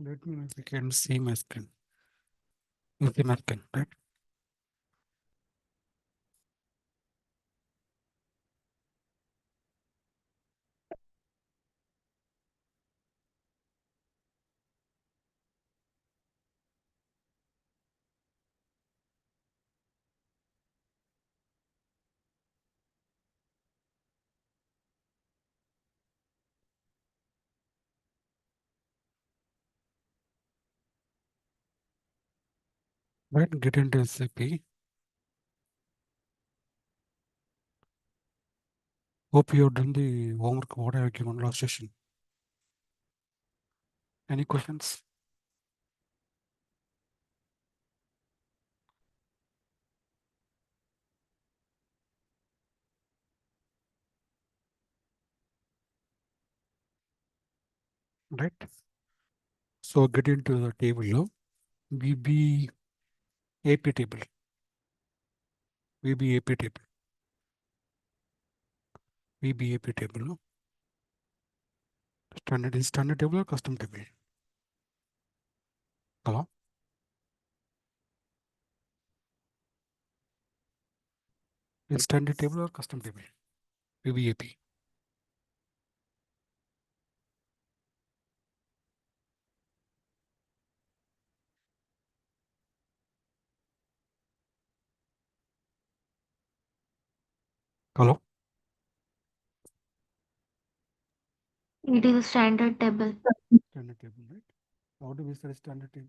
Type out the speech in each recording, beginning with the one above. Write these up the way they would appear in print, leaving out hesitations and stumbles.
Let me know if you can see my screen. You see my screen, right? Right, get into SAP. Hope you have done the homework what I have given last session. Any questions? Right. So get into the table now. VBAP table. VBAP table. VBAP table. No? Standard table or custom table? Hello? Is standard table or custom table? VBAP. Hello? It is a standard table. Standard table, right? How do we say standard table?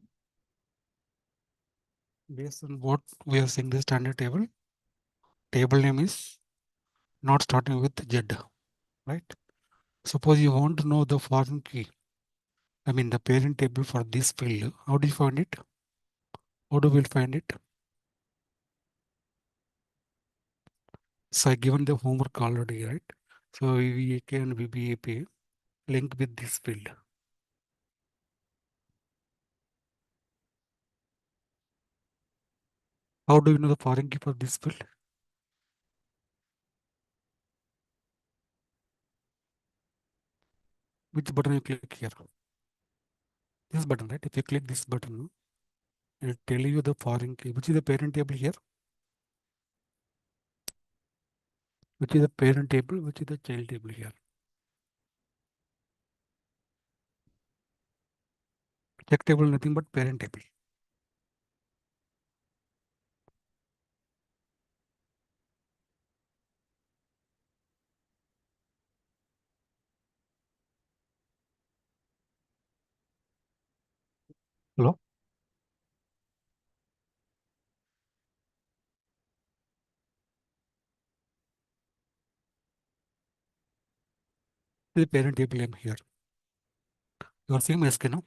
Based on what we are saying the standard table, table name is not starting with Z, right? Suppose you want to know the foreign key, I mean the parent table for this field. How do you find it? How do we find it? So I given the homework already, right? So VBAK and VBAP link with this field. How do you know the foreign key for this field? Which button you click here? This button, right? If you click this button, it will tell you the foreign key. Which is the parent table here? Which is the parent table? Which is the child table here? Check table nothing but parent table. Hello? The parent table name here. You are seeing my screen now?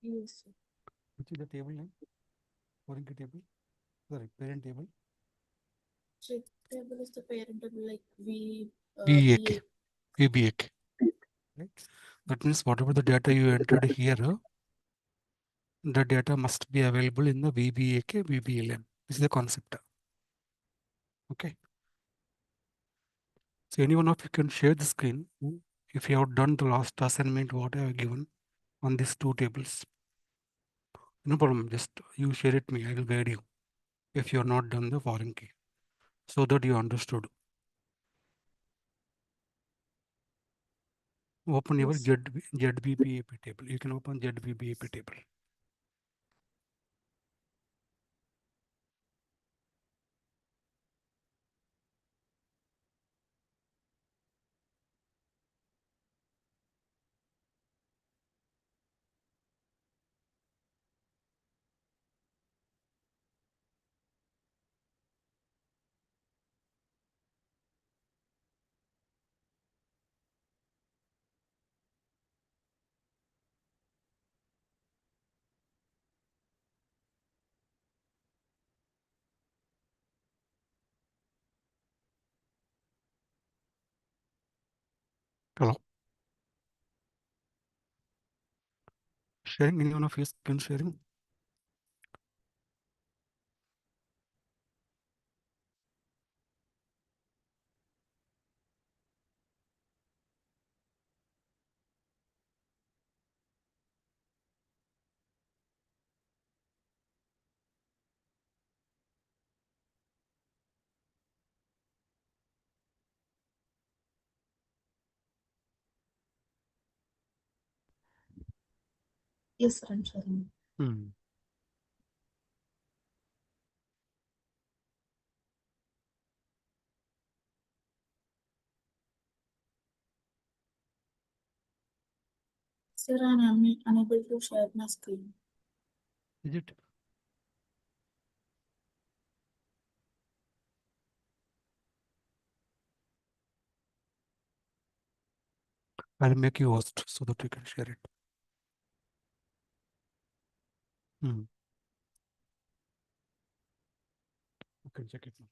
Yes. Which is the table name? Foreign key table? Sorry, parent table. Check table is the parent table, like VBAK. VBAK. Right? That means whatever the data you entered here, the data must be available in the VBAK, VBLM. This is the concept. Okay. So anyone of you can share the screen if you have done the last assignment what I have given on these two tables. No problem. Just you share it me. I will guide you if you are not done the foreign key so that you understood. Open your Yes. ZBBAP table. You can open ZBBAP table. Hello. Sharing, any one of you can sharing? Yes, sir, I'm sharing. Hmm. Sir, I'm unable to share my screen. Is it? I'll make you host so that you can share it. Hmm. You can check it now.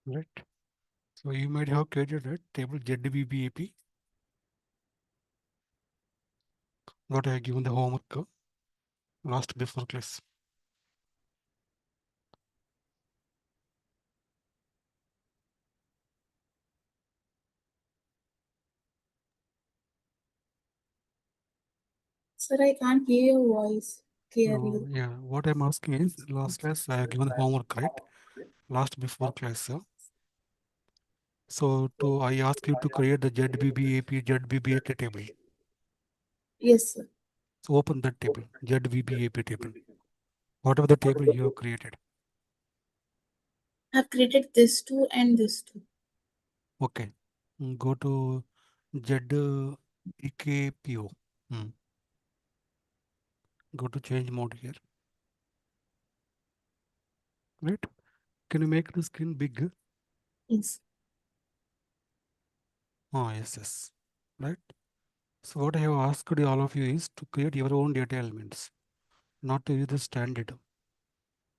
Right. So you might have created a table ZBBAP. What I have given the homework last before class. Sir, I can't hear your voice No, clearly. yeah. What I'm asking is last class I have given homework, right? Last before class. So to I ask you to create the ZBBAP ZBBAP table. Yes, sir. So open that table, ZBBAP table. Whatever the table you have created. I've created this two and this two. Okay. Go to ZBKPO. Go to change mode here. Right? Can you make the screen big? Yes. Oh, yes. Right? So what I have asked all of you is to create your own data elements, not to use the standard,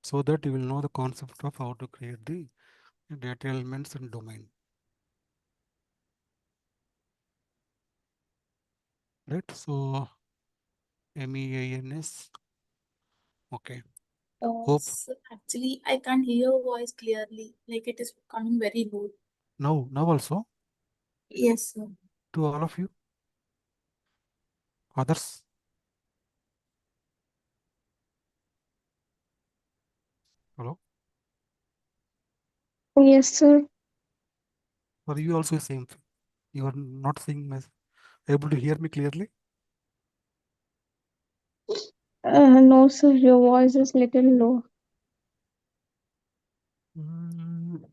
so that you will know the concept of how to create the data elements and domain. Right? So MEANS. Okay. Hope Sir, actually, I can't hear your voice clearly. Like it is coming very low. now also Yes, sir. to all of you others. Hello. Yes, sir. For you also same thing. You are not seeing my able to hear me clearly. No, sir. Your voice is little low. Mm,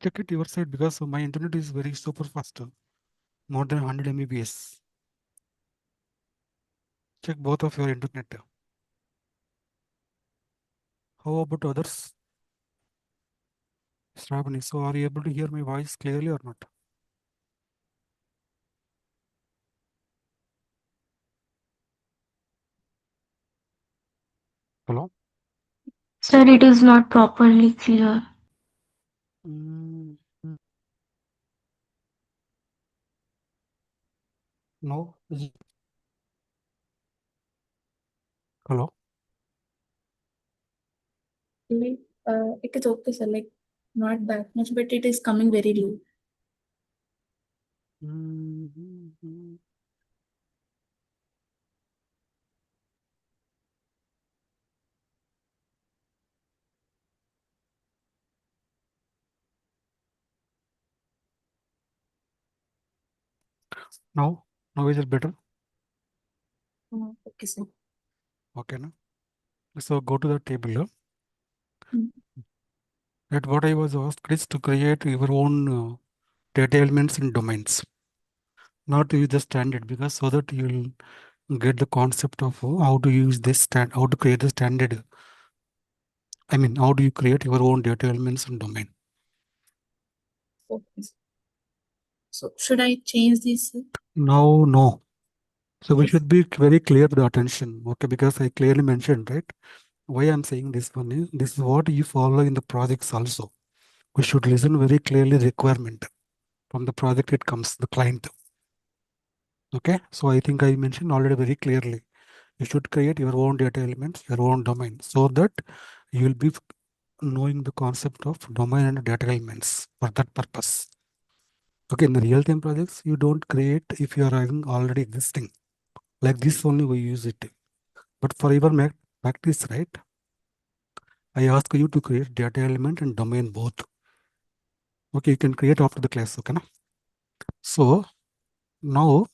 check it your side because my internet is very super fast, more than 100 Mbps. Check both of your internet. How about others? Shravani, so are you able to hear my voice clearly or not? Hello? Sir, it is not properly clear. Mm, no. Hello? Like, it is okay, sir. Like, not that much, but it is coming very low. Mm, now is it better? Okay, sir. Okay, no? So go to the table. Mm. That what I was asked is to create your own data elements and domains, not to use the standard, because so that you will get the concept of how to use this how to create the standard. I mean, how do you create your own data elements and domain? Okay, sir. So, should I change this, sir? No. So we Yes. should be very clear the attention, okay? Because I clearly mentioned, right? Why I'm saying this one is this is what you follow in the projects also. We should listen very clearly requirement from the project. It comes the client. Okay, so I think I mentioned already very clearly. You should create your own data elements, your own domain, so that you will be knowing the concept of domain and data elements for that purpose. Okay, in the real-time projects, you don't create if you are having already existing. Like this only we use it. But for your practice, right, I ask you to create data element and domain both. Okay, you can create after the class, okay? Na? So now,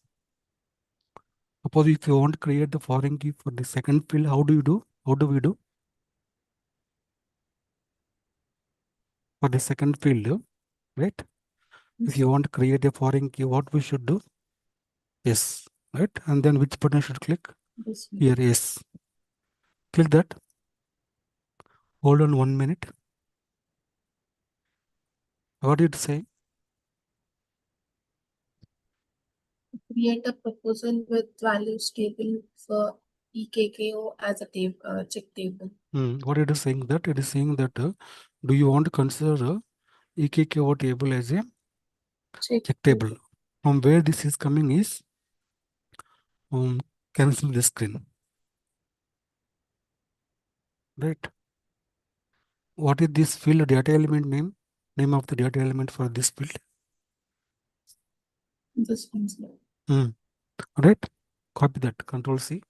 suppose if you want to create the foreign key for the second field, how do you do? How do we do? For the second field, right? If you want to create a foreign key, what we should do? Yes, right? And then which button should click? This one. Here, yes. Click that. Hold on 1 minute. What did it say? Create a proposal with values table for EKKO as a table, check table. What it is saying that? It is saying that do you want to consider EKKO table as a check table? From where this is coming is cancel the screen. Right? What is this field data element name? Name of the data element for this field? This one's there. Right? Copy that. Control C.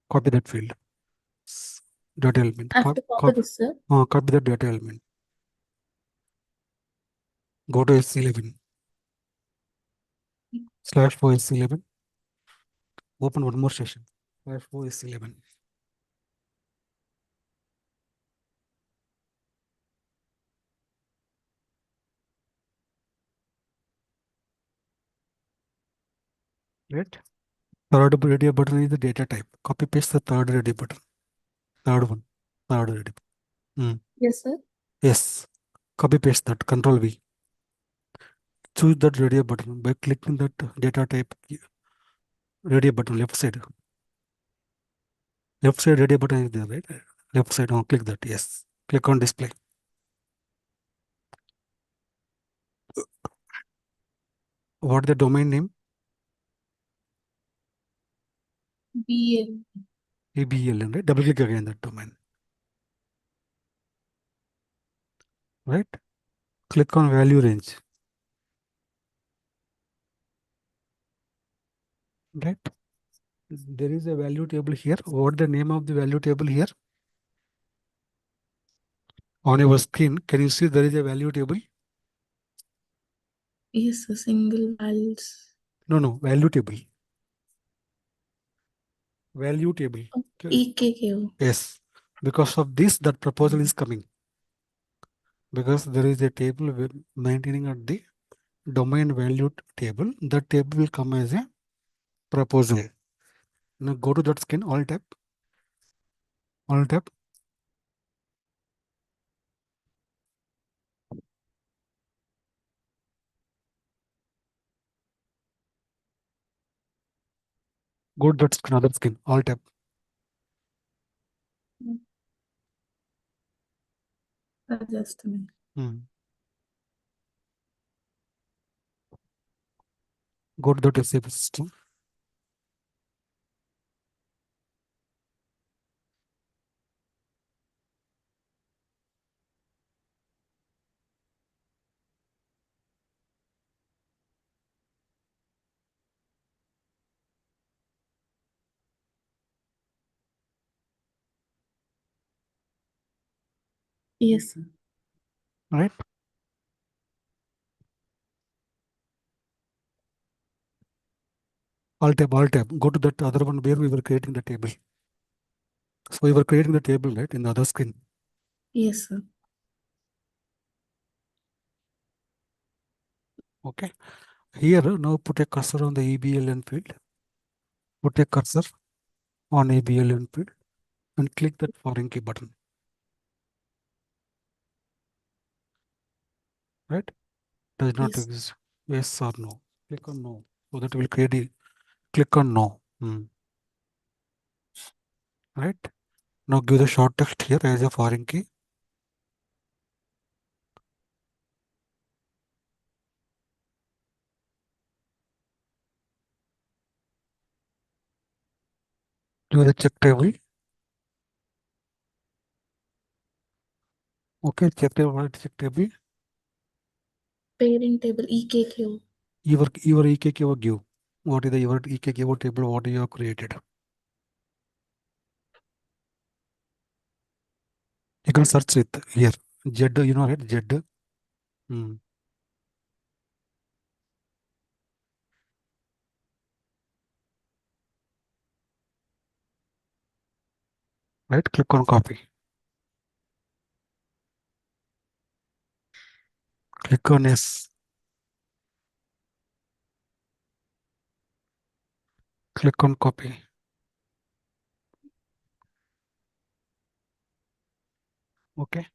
Copy that field. Data element. I have to copy this, sir. Copy the data element. Go to SC11. /4 SC11. Open one more session. /4 SC11. Right? Third radio button is the data type. Copy paste the third radio button. Third one. Third radio. Yes, sir. Yes. Copy paste that. Control V. Choose that radio button by clicking that data type radio button left side. Left side radio button is there, right? Left side. Click that. Yes. Click on display. What is the domain name? BL. ABL, right? Double click again that domain. Right? Click on value range. Right? There is a value table here. What the name of the value table here? On your screen, can you see there is a value table? Yes, a single values. No, value table. Value table. EKKO. Yes. Because of this, that proposal is coming. Because there is a table maintaining at the domain value table. That table will come as a proposal. Now go to that screen, Alt tab. Alt tab. Go to that screen, other screen, Alt tab. Just a minute. Go to the disable system. Yes, sir. Right? Alt tab. Go to that other one where we were creating the table. So we were creating the table, right, in the other screen. Yes, sir. Okay. Here, now put a cursor on the EBLN field. Put a cursor on EBLN field and click that foreign key button. Right? Does not Yes. exist. Yes or no. Click on no. So that will create a click on no. Right? Now give the short text here as a foreign key. Do the check table. Okay, check table. What is check table? Parent table EKQ. Your EKKO give. What is the your EKKO table? What you have created? You can search it here. Z, you know, right? Z. Hmm. Right? Click on copy. Click on S. Click on copy. Okay.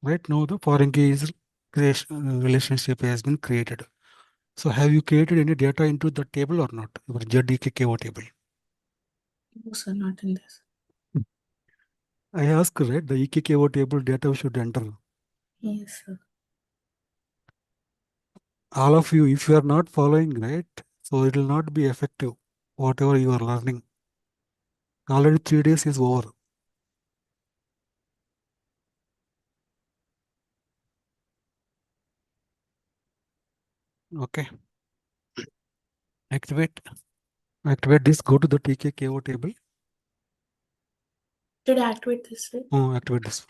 Right now the foreign key is creation relationship has been created. So have you created any data into the table or not? Your ZEKKO table. No, sir, not in this. I asked, right? The EKKO table data should enter. Yes, sir. All of you, if you are not following, right? So it will not be effective. Whatever you are learning. Already 3 days is over. Okay. Activate this. Go to the TKKO table. Should I activate this, right? Oh, activate this.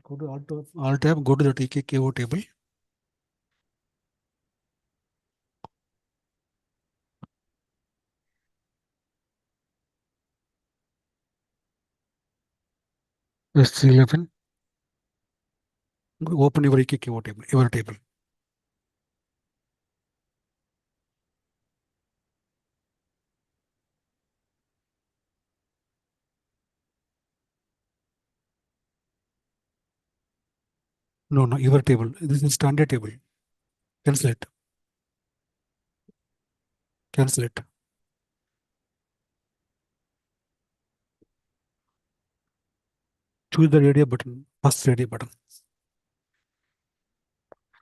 Go to Alt tab. Go to the TKKO table. S11. Open your EKKO table. Your table. No, your table. This is standard table. Cancel it. Cancel it. Choose the radio button. First radio button.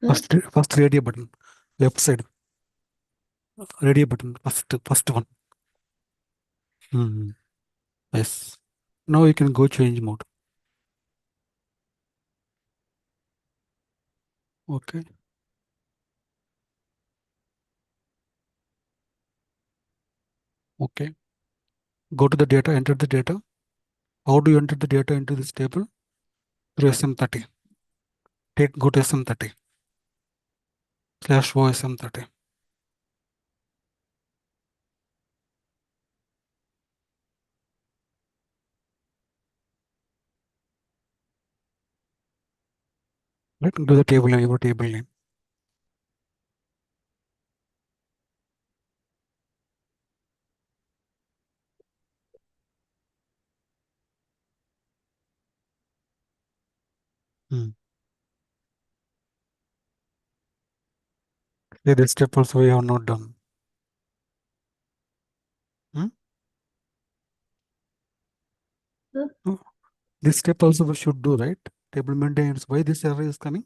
First radio button. Left side. Radio button. First one. Yes. Now you can go change mode. Okay. Okay. Go to the data. Enter the data. How do you enter the data into this table? Through SM30. Go to SM30. /o SM30. Right. Do the table name. Your table name. This step also we have not done. No. This step also we should do, right? Table maintenance. Why this error is coming?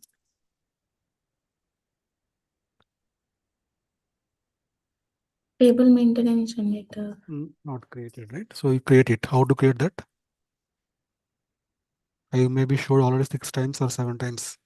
Table maintenance generator. Not created, right? So you create it. How to create that? I maybe showed already 6 times or 7 times.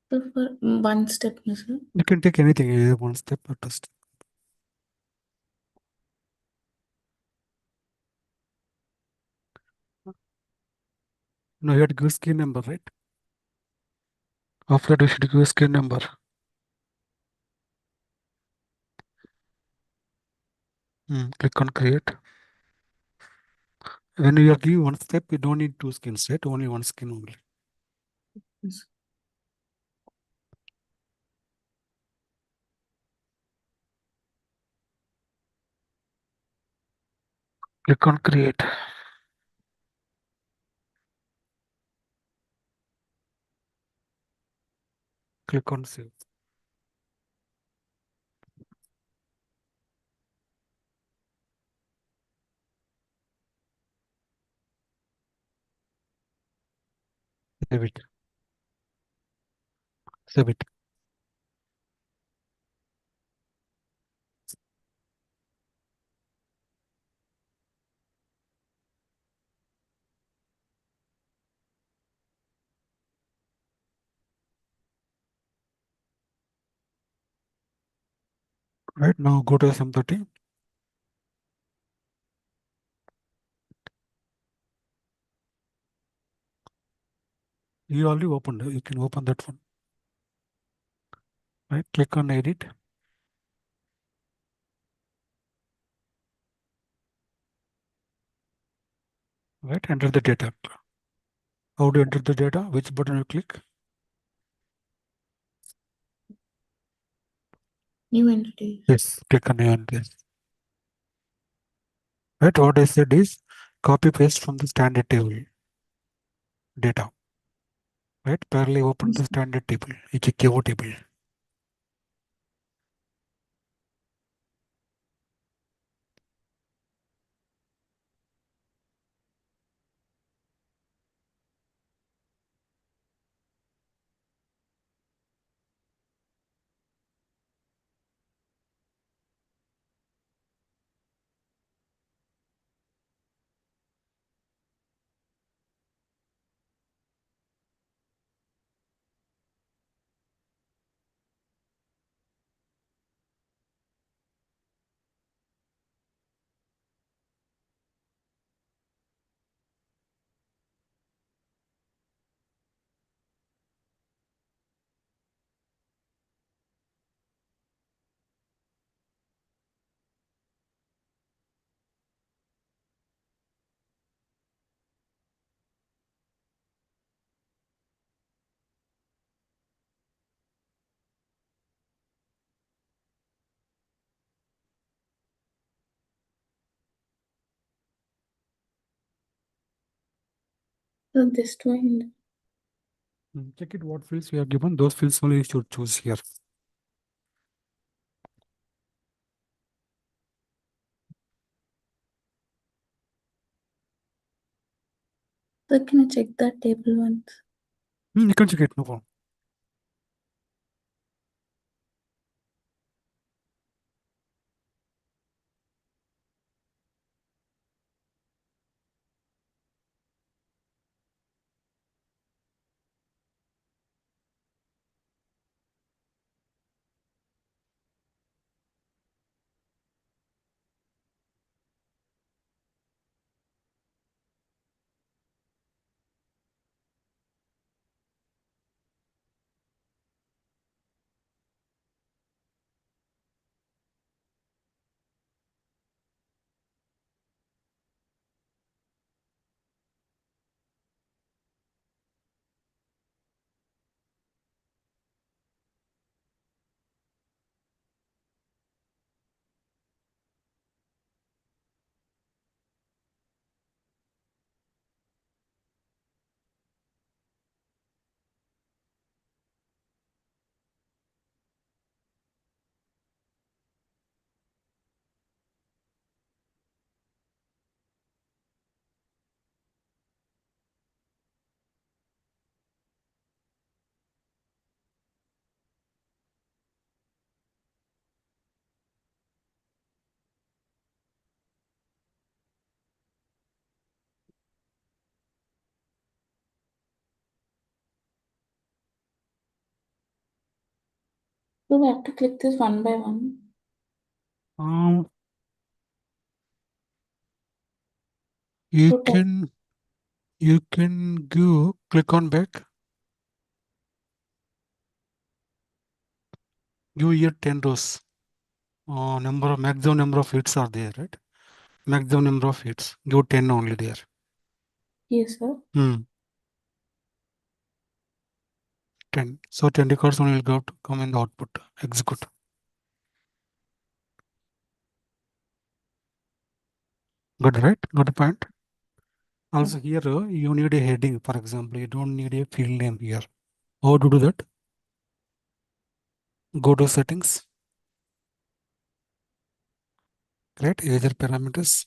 So for one step, sir. You can take anything, either one step or two step. No, you have to give skin number, right? After that, you should give skin number. Click on create. When you are giving one step, you don't need 2 skins, right? Only one skin only. Yes. Click on create. Click on save. Save it. Save it. Right now, go to SM30. You already opened. You can open that one. Right? Click on edit. Right? Enter the data. How do you enter the data? Which button you click? New entity. Yes. Click on new entity. Right? What I said is copy paste from the standard table data. Right? Parallel open the standard table. It's a KO table. So this one. Check it what fields we are given. Those fields only you should choose here. So can I check that table once? You can check it, no problem. So we have to click this one by one. You Okay. can click on back. Give here 10 rows. Maximum number of hits are there, right? Maximum number of hits. Give 10 only there. Yes, sir. 10. So 10 records only will go to come in the output. Execute. Good, right? Good point. Also here you need a heading, for example. You don't need a field name here. How to do that? Go to settings. Create user parameters.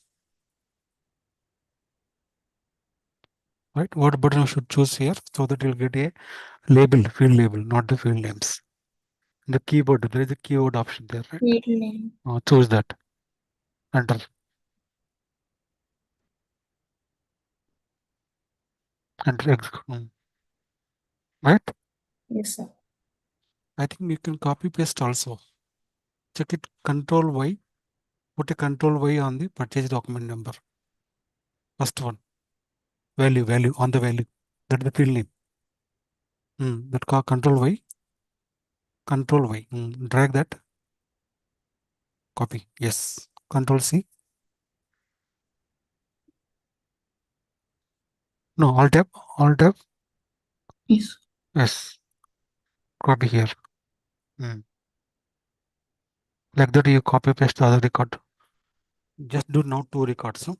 Right? What button you should choose here so that you'll get a label, field label, not the field names. In the keyboard, there is a keyword option there, right? Field name. Choose that. Enter. Enter. Right? Yes, sir. I think you can copy paste also. Check it. Control Y. Put a control Y on the purchase document number. First one. Value on the value. That's the field name. That control Y. Control Y. Drag that. Copy. Yes. Control C. No, Alt tab. Alt tab. Yes. Yes. Copy here. Like that you copy paste the other record. Just do now 2 records. So.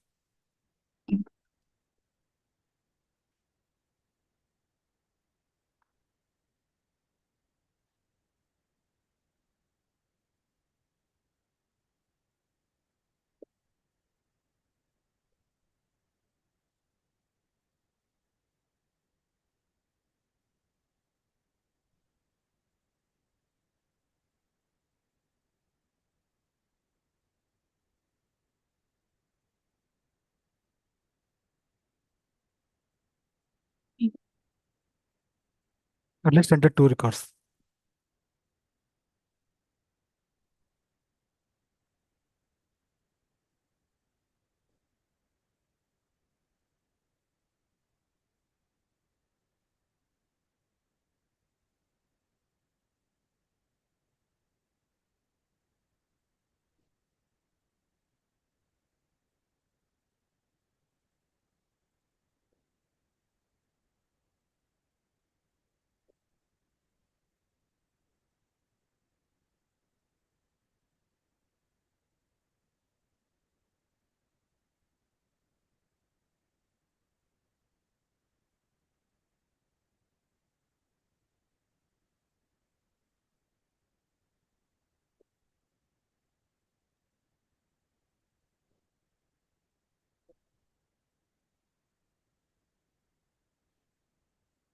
At least enter 2 records.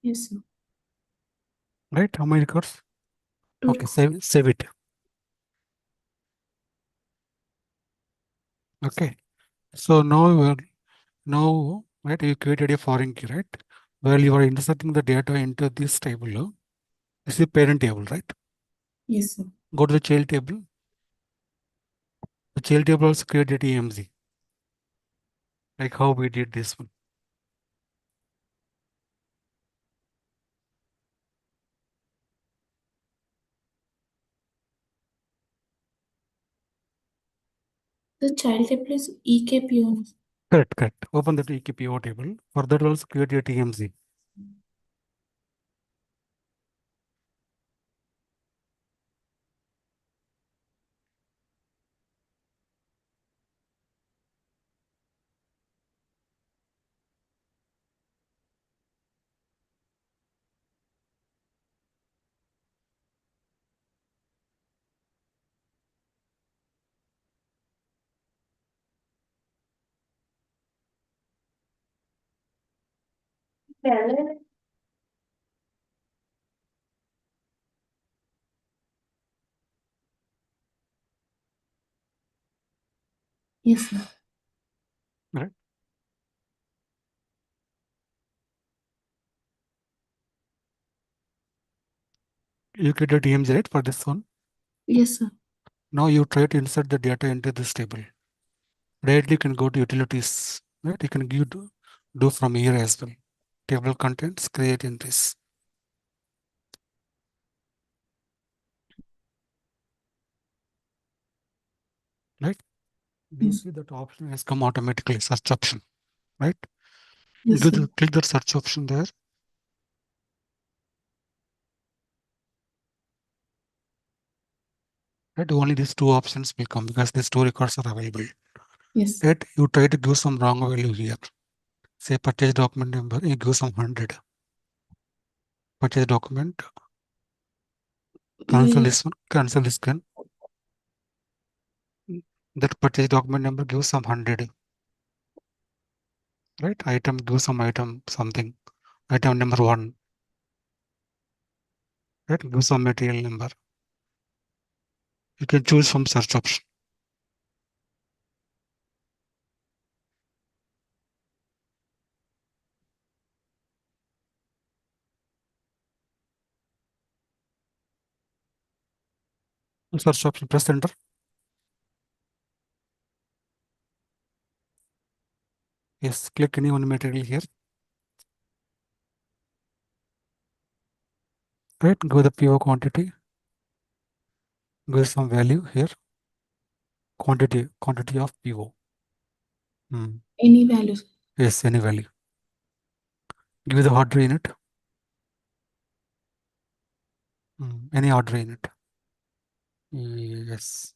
Yes, sir. Right? How many records? 2. Okay, save it. Okay. So now right, you created a foreign key, right? While you are inserting the data into this table, this is parent table, right? Yes, sir. Go to the child table. The child table also created EMZ. Like how we did this one. The child table is EKPO. Correct. Open the EKPO table. For that also create a TMZ. Yes, sir. Right? You created TMZ, right, for this one. Yes, sir. Now you try to insert the data into this table. Directly you can go to utilities, right? You can do from here as well. Table contents, create entries. Right? Do you Yes. see that option has come automatically, search option, right? Yes, sir. Click that search option there. Right? Only these 2 options will come because these 2 records are available. Yes. Yet you try to give some wrong value here. Say purchase document number, you give some 100. Purchase document, cancel Yes. this one, cancel this one. That purchase document number gives some 100. Right? Item gives some item something. Item number 1. Right? Give some material number. You can choose from search option. Search option, press enter. Yes, click any one material here. Right? Go the PO quantity. Give some value here. Quantity of PO. Any values. Yes, any value. Give the order unit. Any order unit. Yes.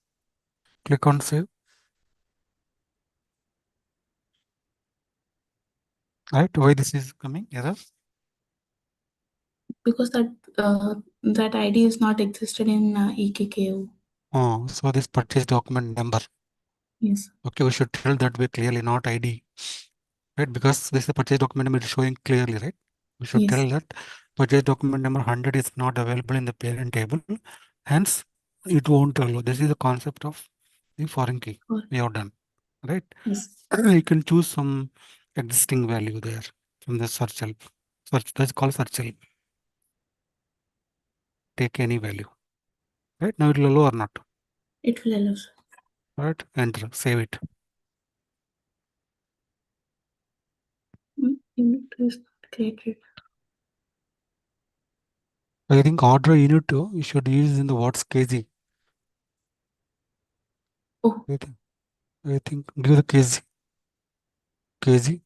Click on save. Right? Why this is coming? Error? Because that ID is not existed in EKKO. Oh, so this purchase document number. Yes. Okay, we should tell that way clearly, not ID. Right? Because this is purchase document number is showing clearly, right? We should Yes. tell that purchase document number 100 is not available in the parent table. Hence, it won't allow. This is the concept of the foreign key we have done. Right? Yes. You can choose some existing value there from the search help. Search, that's called search help. Take any value. Right? Now it will allow or not. It will allow. Right? Enter. Save it. Unit is not created. I think order unit you should use in the what's kg. Oh. I think give the kg. Kg.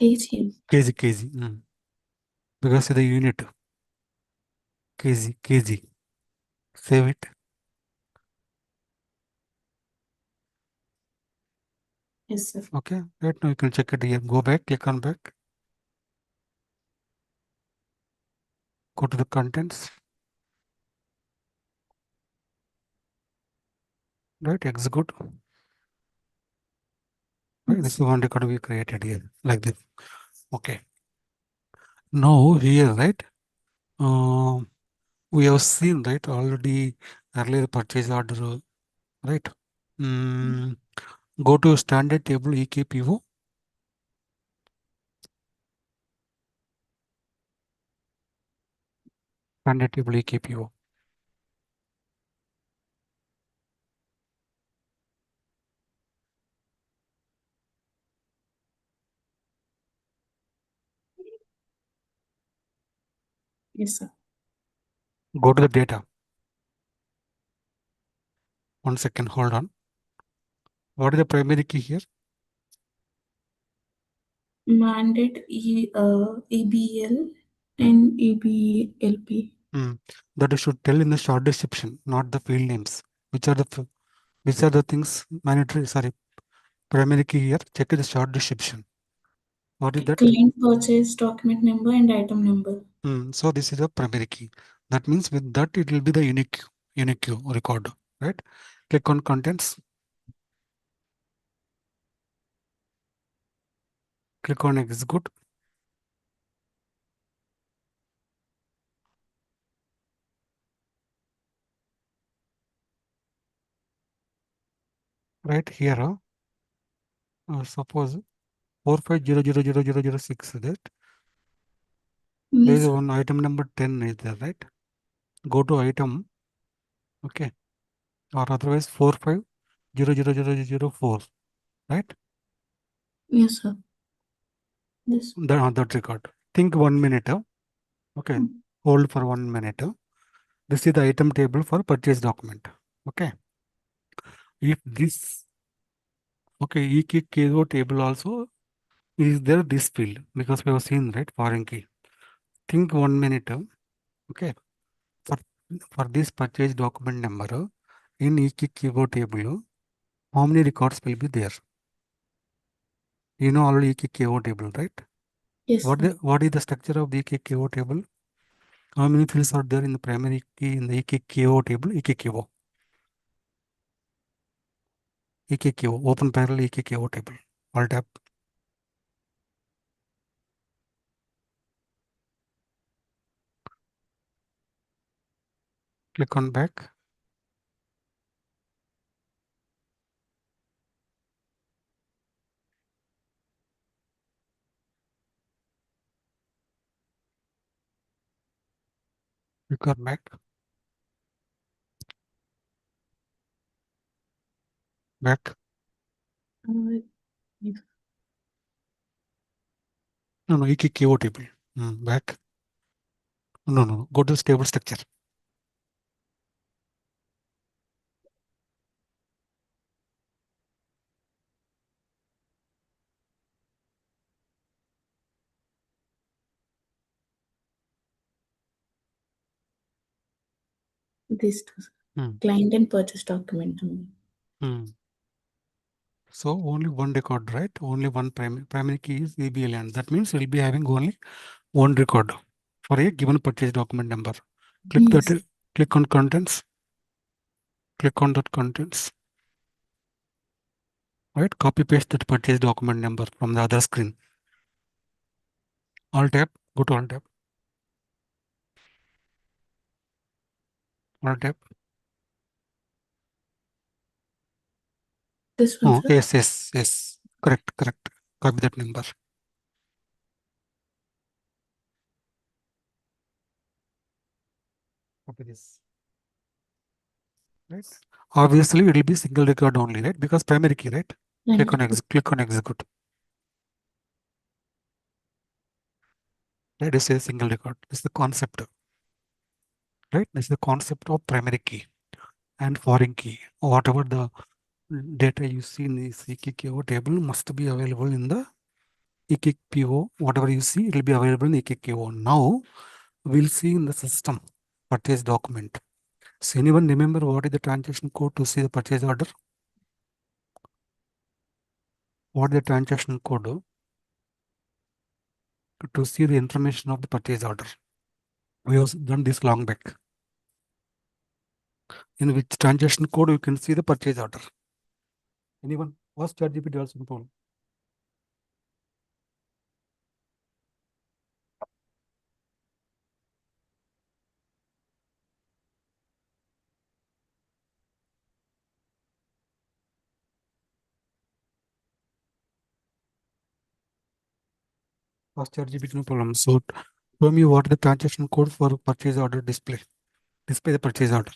Kg. Because of the unit. Kg. Save it. Yes, sir. Okay. Right now you can check it here. Go back. Click on back. Go to the contents. Right. Execute. Right. This is one record we created here. Like this. Okay. Now here, right? We have seen, right, already earlier purchase order, right? Go to standard table EKPO. Standard table EKPO. Yes, sir. Go to the data. 1 second, hold on. What is the primary key here? Mandate ABL and ABLP. That you should tell in the short description, not the field names. Which are the things mandatory? Sorry, primary key here. Check the short description. What is that? Client purchase document number and item number. So this is a primary key. That means with that it will be the unique record, right? Click on contents. Click on execute. Right here, suppose 45000006 that. Yes. There is one item number 10 is there, right? Go to item, okay, or otherwise 45000004, right? Yes, sir. Yes. That record. Think 1 minute, okay. Hold for 1 minute. This is the item table for purchase document, okay. If this, okay, EKKO table also is there this field because we have seen, right, foreign key. Think 1 minute, okay. For this purchase document number in EKKO table, how many records will be there? You know already EKKO table, right? Yes, sir. What is the structure of the EKKO table? How many fields are there in the primary key in the EKKO table? EKKO. EKKO, open parallel EKKO table. Alt tab. Click on back. Click on back. Back. Yes. No, EKKO table. Back. No. Go to table structure. This client and purchase document. So only one record, right? Only one primary key is ABLN. That means we'll be having only one record for a given purchase document number. Click Yes. that. Click on contents. Click on that contents. Right? Copy paste that purchase document number from the other screen. Alt tab. Go to Alt tab. Alt tab. This one, sir? Yes. Correct. Copy that number. Copy this. Right? Obviously, it will be single record only, right? Because primary key, right? Right. Click on execute. That is a single record. This is the concept. Right? This is the concept of primary key and foreign key. Whatever the data you see in this EKKO table must be available in the EKPO. Whatever you see, it will be available in the EKKO. Now, we'll see in the system purchase document. So anyone remember what is the transaction code to see the purchase order? What is the transaction code to see the information of the purchase order? We have done this long back. In which transaction code you can see the purchase order. Anyone? Was ChatGPT also involved? Was ChatGPT no problem. So show me what the transaction code for purchase order display. Display the purchase order.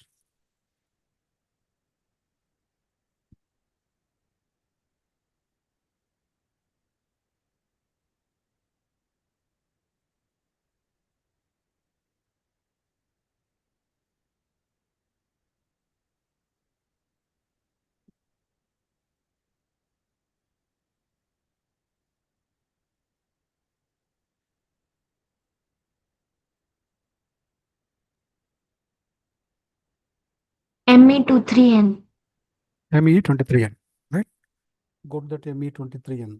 ME23N. ME23N, right? Go to that ME23N.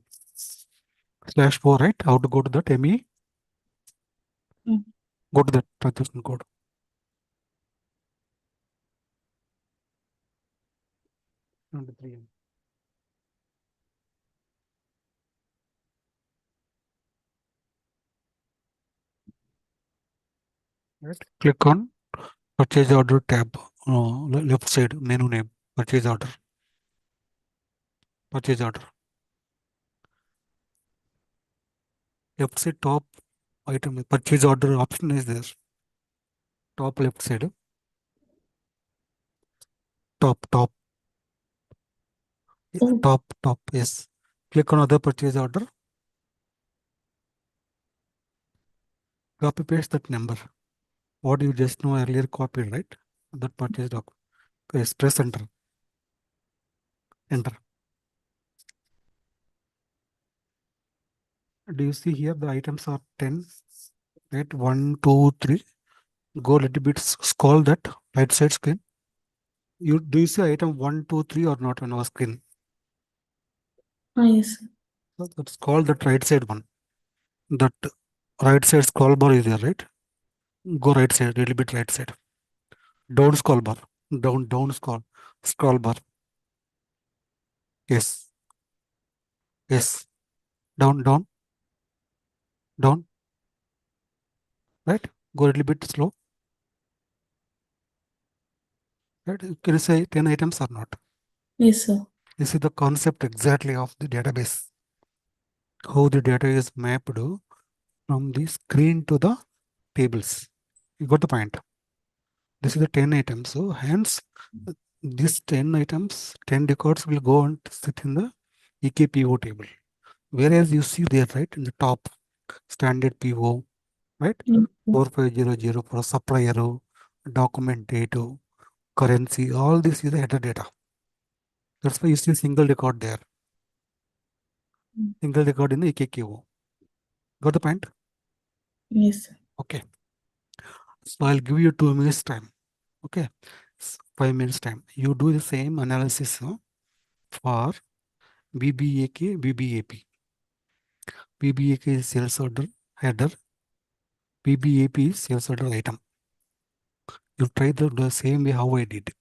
/4, right? How to go to that ME? Go to that transaction code. ME23N. Right? Click on purchase order tab. Left side menu name. Purchase order. Purchase order. Left side top item. Purchase order option is there. Top left side. Top. Oh. Top. Yes. Click on other purchase order. Copy paste that number. What you just know earlier copied, right? That purchase document. Yes, press enter. Enter. Do you see here the items are 10? Right? 1, 2, 3. Go a little bit, scroll that right side screen. Do you see item 1, 2, 3 or not on our screen? Yes, sir. So that's called the right side one. That right side scroll bar is there, right? Go right side, little bit right side. Down scroll bar. Down scroll bar. Yes. Yes. Down. Right? Go a little bit slow. Right? Can you say 10 items or not? Yes, sir. This is the concept exactly of the database. How the data is mapped from the screen to the tables. You got the point. This is the 10 items. So hence these 10 items, 10 records will go and sit in the EKPO table. Whereas you see there, right, in the top, standard PO, right? Yes, sir. 4500 for supplier, document date, currency, all this is the header data. That's why you see single record there. Single record in the EKQO. Got the point? Yes, sir. Okay. So I'll give you 2 minutes time. Okay. 5 minutes time. You do the same analysis for BBAK, BBAP. BBAK is sales order header. BBAP is sales order item. You try the same way how I did.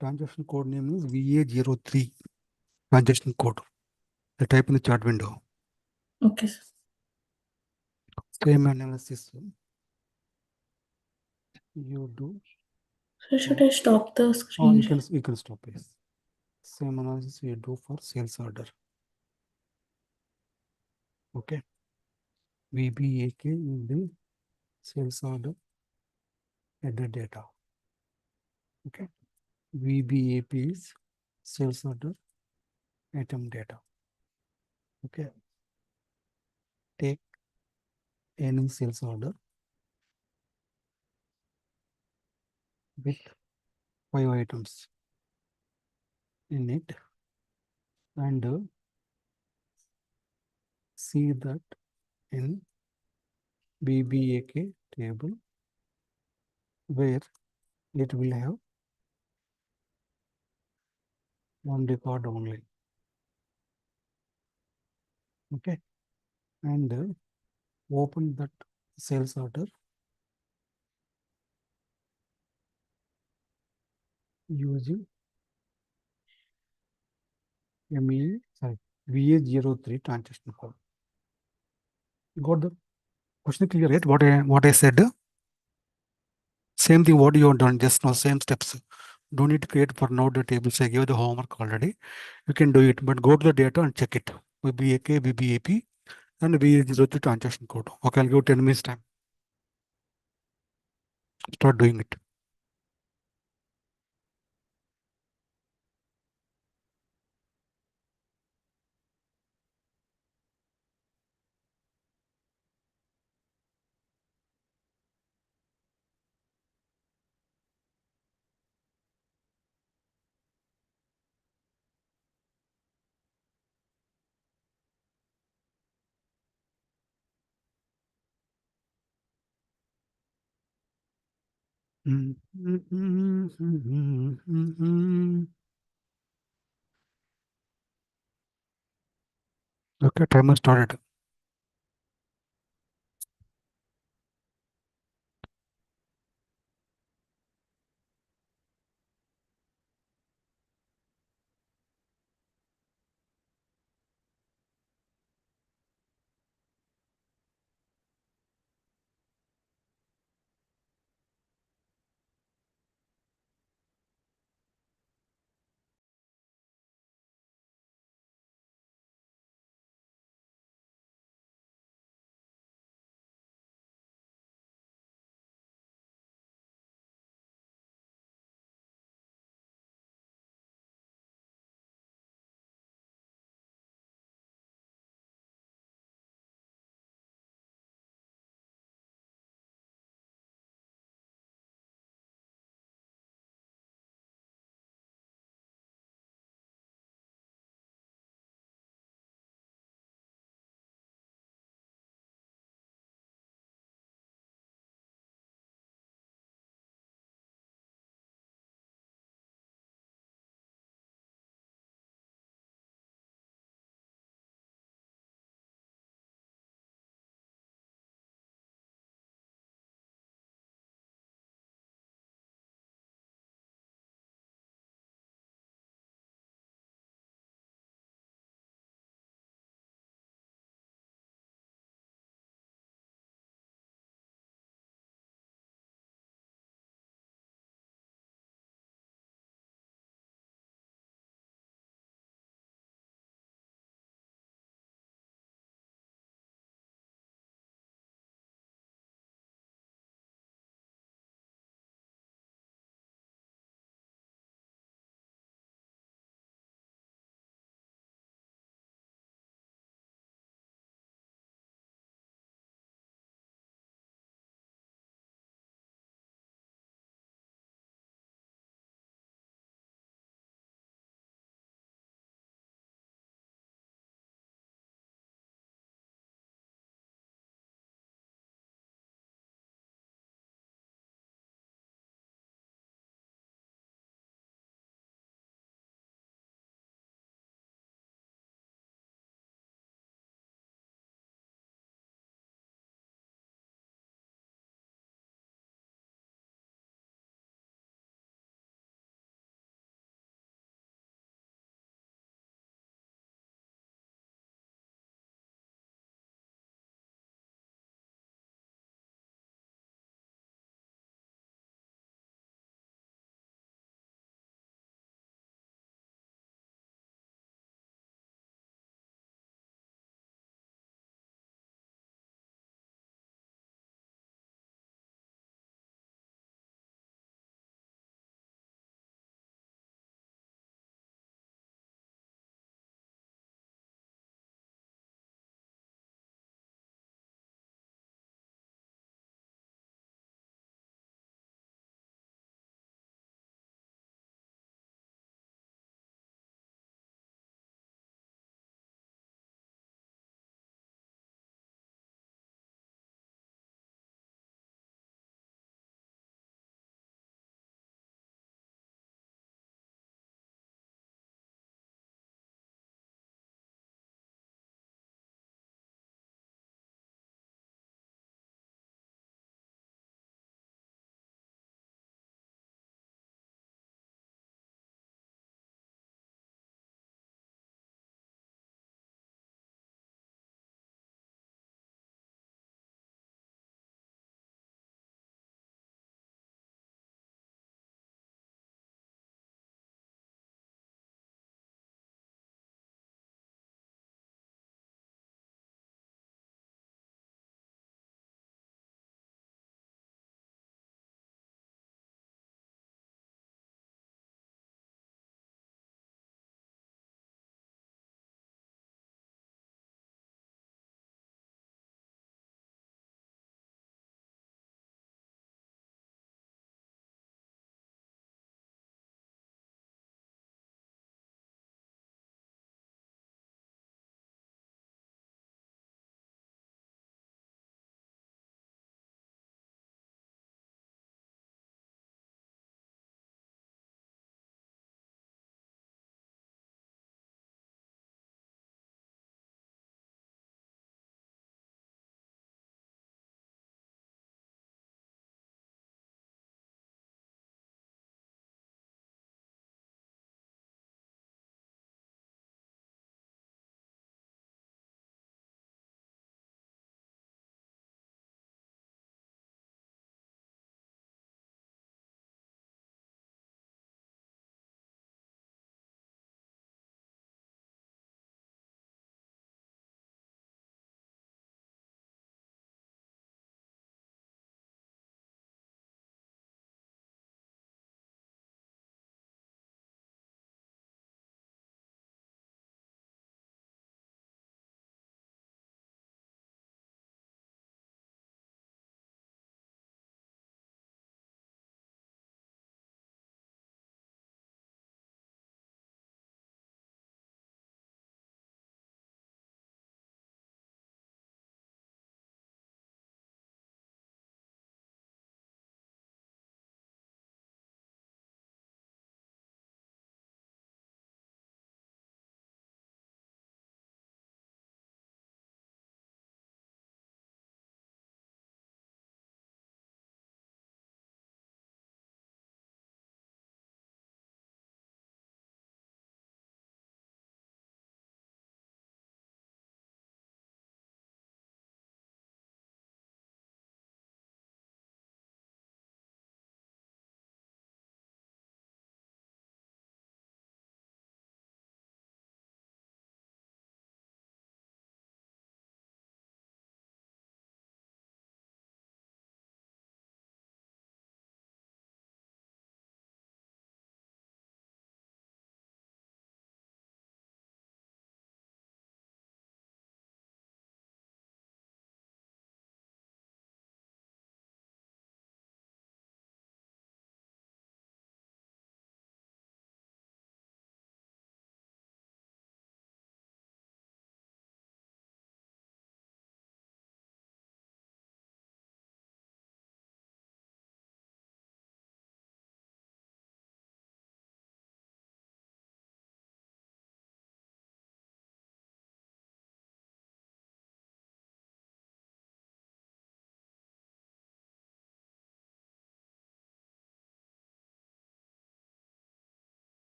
Transaction code name is VA03. Transaction code. I type in the chart window. Okay, sir. Same analysis you do. So should I stop the Oh, screen? you can stop, yes. Same analysis we do for sales order. Okay. VBAK in the sales order header data. Okay. VBAP is sales order item data. Okay. Take any sales order with 5 items in it and see that in BBAK table where it will have one record only. Okay. And open that sales order using VA03 transaction code. Got the question clear, right? What I said? Same thing what you have done just now, same steps. Don't need to create for now the tables. I gave the homework already. You can do it, but go to the data and check it. BBAK, BBAP, and VA03 transaction code. Okay, I'll give 10 minutes time. Start doing it. Okay, timer started.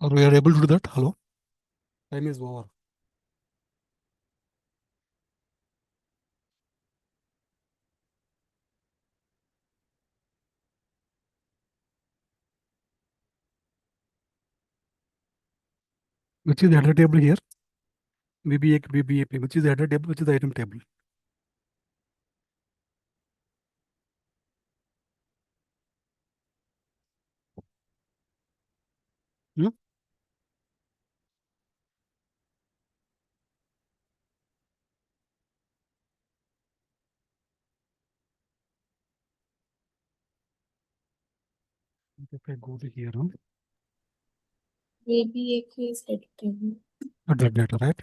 Or we are able to do that? Hello? Time is over. Which is the header table here? BBA, BBAP. Which is the header table? Which is the item table? Hmm? If I go to here, ABAK is header table. header data, right?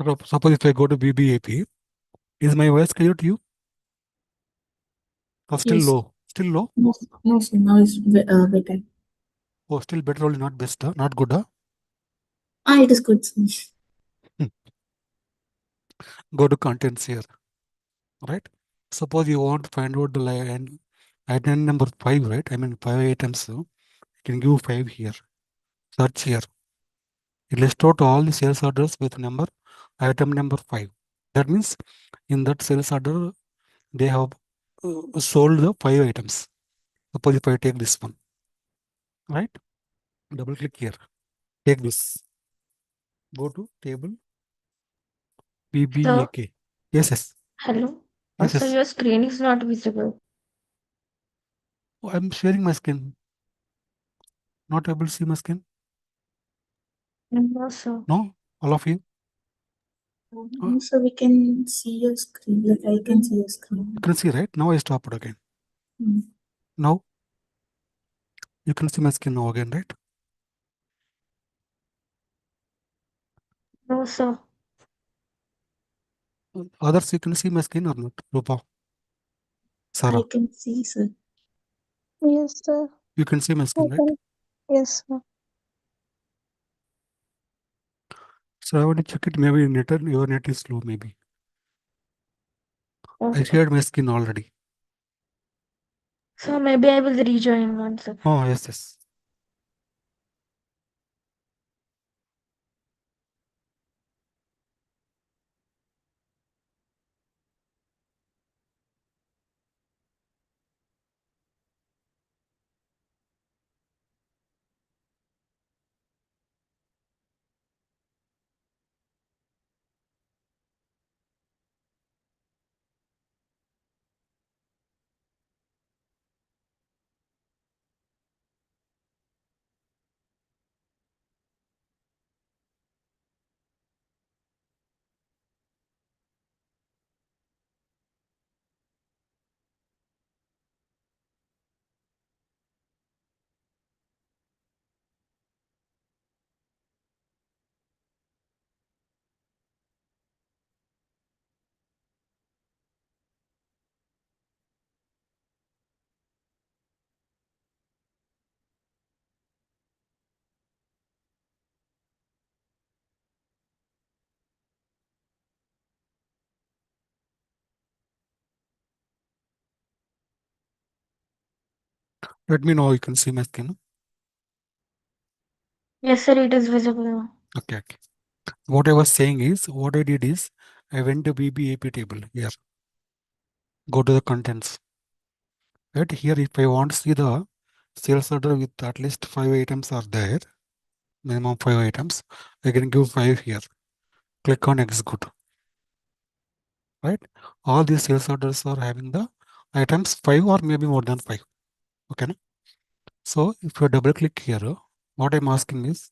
So suppose if I go to BBAP, is my voice clear to you? Or still Yes. low? Still low? No, no, sir. Now it's better. Oh, still better, only not best, not good. It is good, sir. Go to contents here, right? Suppose you want to find out the line item number 5, right? I mean 5 items. You can give 5 here. Search here. It lists out all the sales orders with number item number 5. That means in that sales order they have sold the 5 items. Suppose if I take this one, right? Double click here. Take this. Go to table Sir, BBAK. Yes, yes. hello. Yes, So yes. your screen is not visible. Oh, I'm sharing my screen. Not able to see my screen? No, sir. No? All of you? No, so we can see your screen. Like I can see your screen. You can see, right? Now I stop it again. Mm. Now you can see my screen now again, right? No, sir. Others, you can see my screen or not? Rupa, Sarah, I can see, sir. Yes, sir. you can see my I screen, right? can. Yes, sir. So I want to check it. Maybe your net is slow. Maybe I Okay. shared my screen already. So maybe I will rejoin once. Oh, yes, yes. Let me know you can see my screen. Yes, sir. It is visible now. Okay, okay. What I was saying is, what I did is, I went to BBAP table here. Go to the contents. Right here, if I want to see the sales order with at least 5 items are there, minimum 5 items, I can give 5 here. Click on execute. Right? All these sales orders are having the items 5 or maybe more than 5. Okay. No? So if you double click here, what I'm asking is,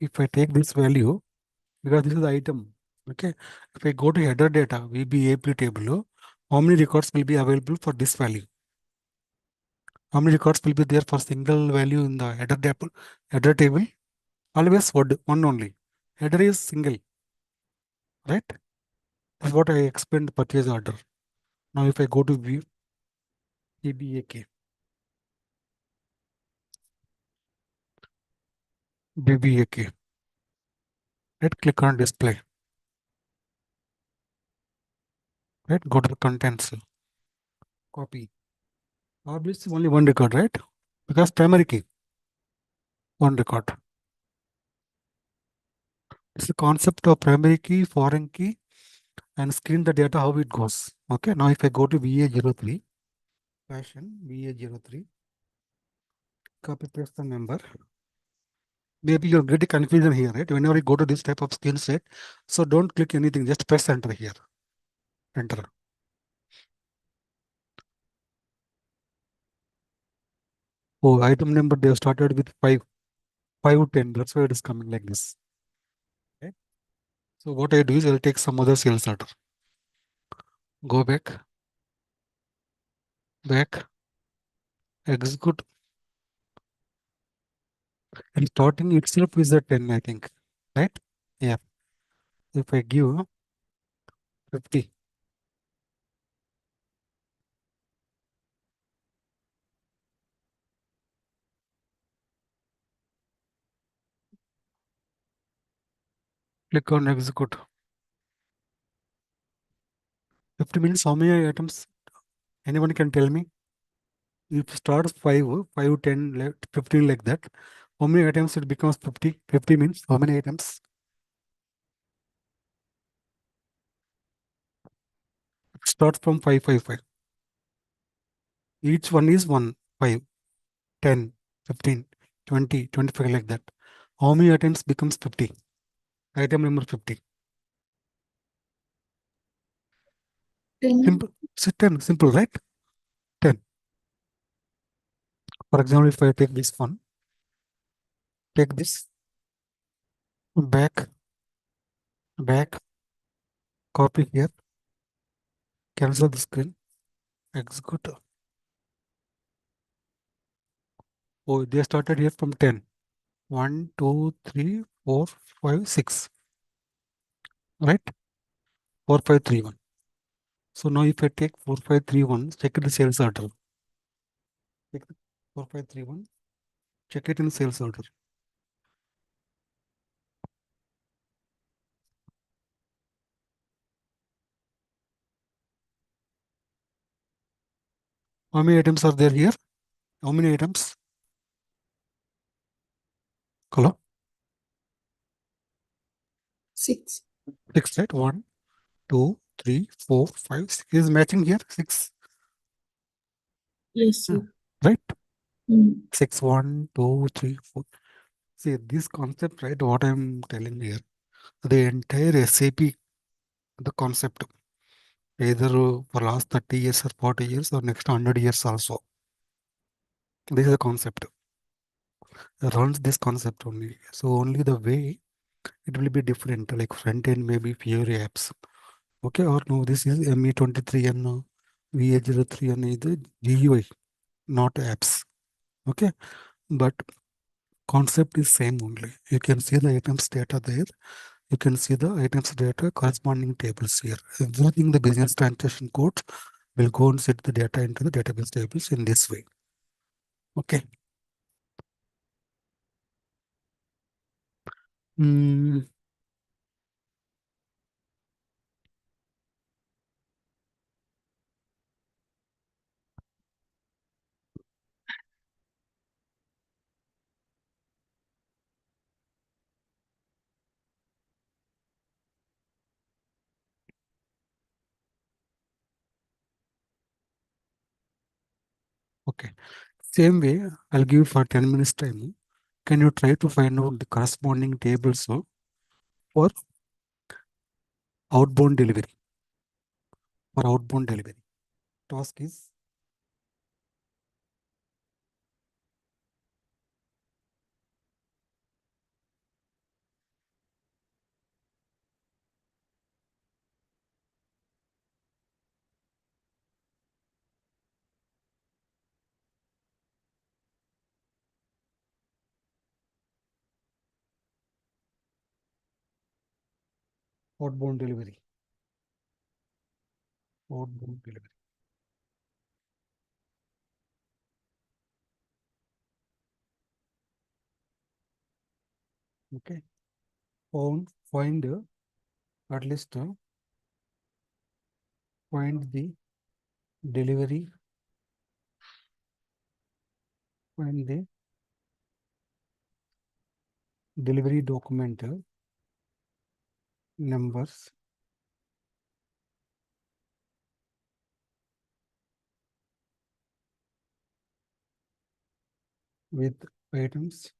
if I take this value, because this is the item, okay. If I go to header data, VBAP table, how many records will be available for this value? How many records will be there for single value in the header table? Always one only. Header is single, right? That's what I explained purchase order. Now if I go to view BBAK, BBAK, right? Click on display. right? Go to the contents, copy. Obviously only one record, right? Because primary key, one record. It's the concept of primary key, foreign key, and screen the data, how it goes. Okay, now if I go to VA03, fashion VA03, copy paste the number. Maybe you'll get a confusion here, right? Whenever you go to this type of skill set, so don't click anything, just press enter here. Enter. Oh, item number they have started with 510. That's why it is coming like this. Okay. So what I do is I'll take some other sales order. Go back, execute, and starting itself is a 10, I think. Right? Yeah. If I give 50, click on execute. 50 means how many items? Anyone can tell me? If it starts 5, 10, 15 like that, how many items it becomes 50? 50 means how many items? It starts from 5. Each one is 1, 5, 10, 15, 20, 25 like that. How many items becomes 50? Item number 50. Simple. 10, simple, right? 10. For example, if I take this one, take this, back, copy here, cancel the screen, execute. Oh, they started here from 10. 1, 2, 3, 4, 5, 6. Right? 4531. So now if I take 4531, check the sales order. Check the 4531, check it in sales order. How many items are there here? How many items? Hello? 6. 6, right? 1, 2, 3, 4, 5, 6. Is matching here? 6. Yes, sir. Right? Mm. 6, 1, 2, 3, 4. See, this concept, right? What I'm telling here, the entire SAP, the concept, either for last 30 years or 40 years or next 100 years also. This is a concept. Runs this concept only. So only the way it will be different, like front end maybe fewer apps. Okay, or no, this is ME23 and VA03 and the GUI, not apps. Okay, but concept is same only. You can see the items data there. You can see the items data corresponding tables here. Everything the business transaction code will go and set the data into the database tables in this way. Okay. Mm, okay. Same way, I'll give you for 10 minutes time. Can you try to find out the corresponding tables for outbound delivery? For outbound delivery. Task is outbound delivery. Outbound delivery. Okay. Find at least Find the delivery, find the delivery document numbers with items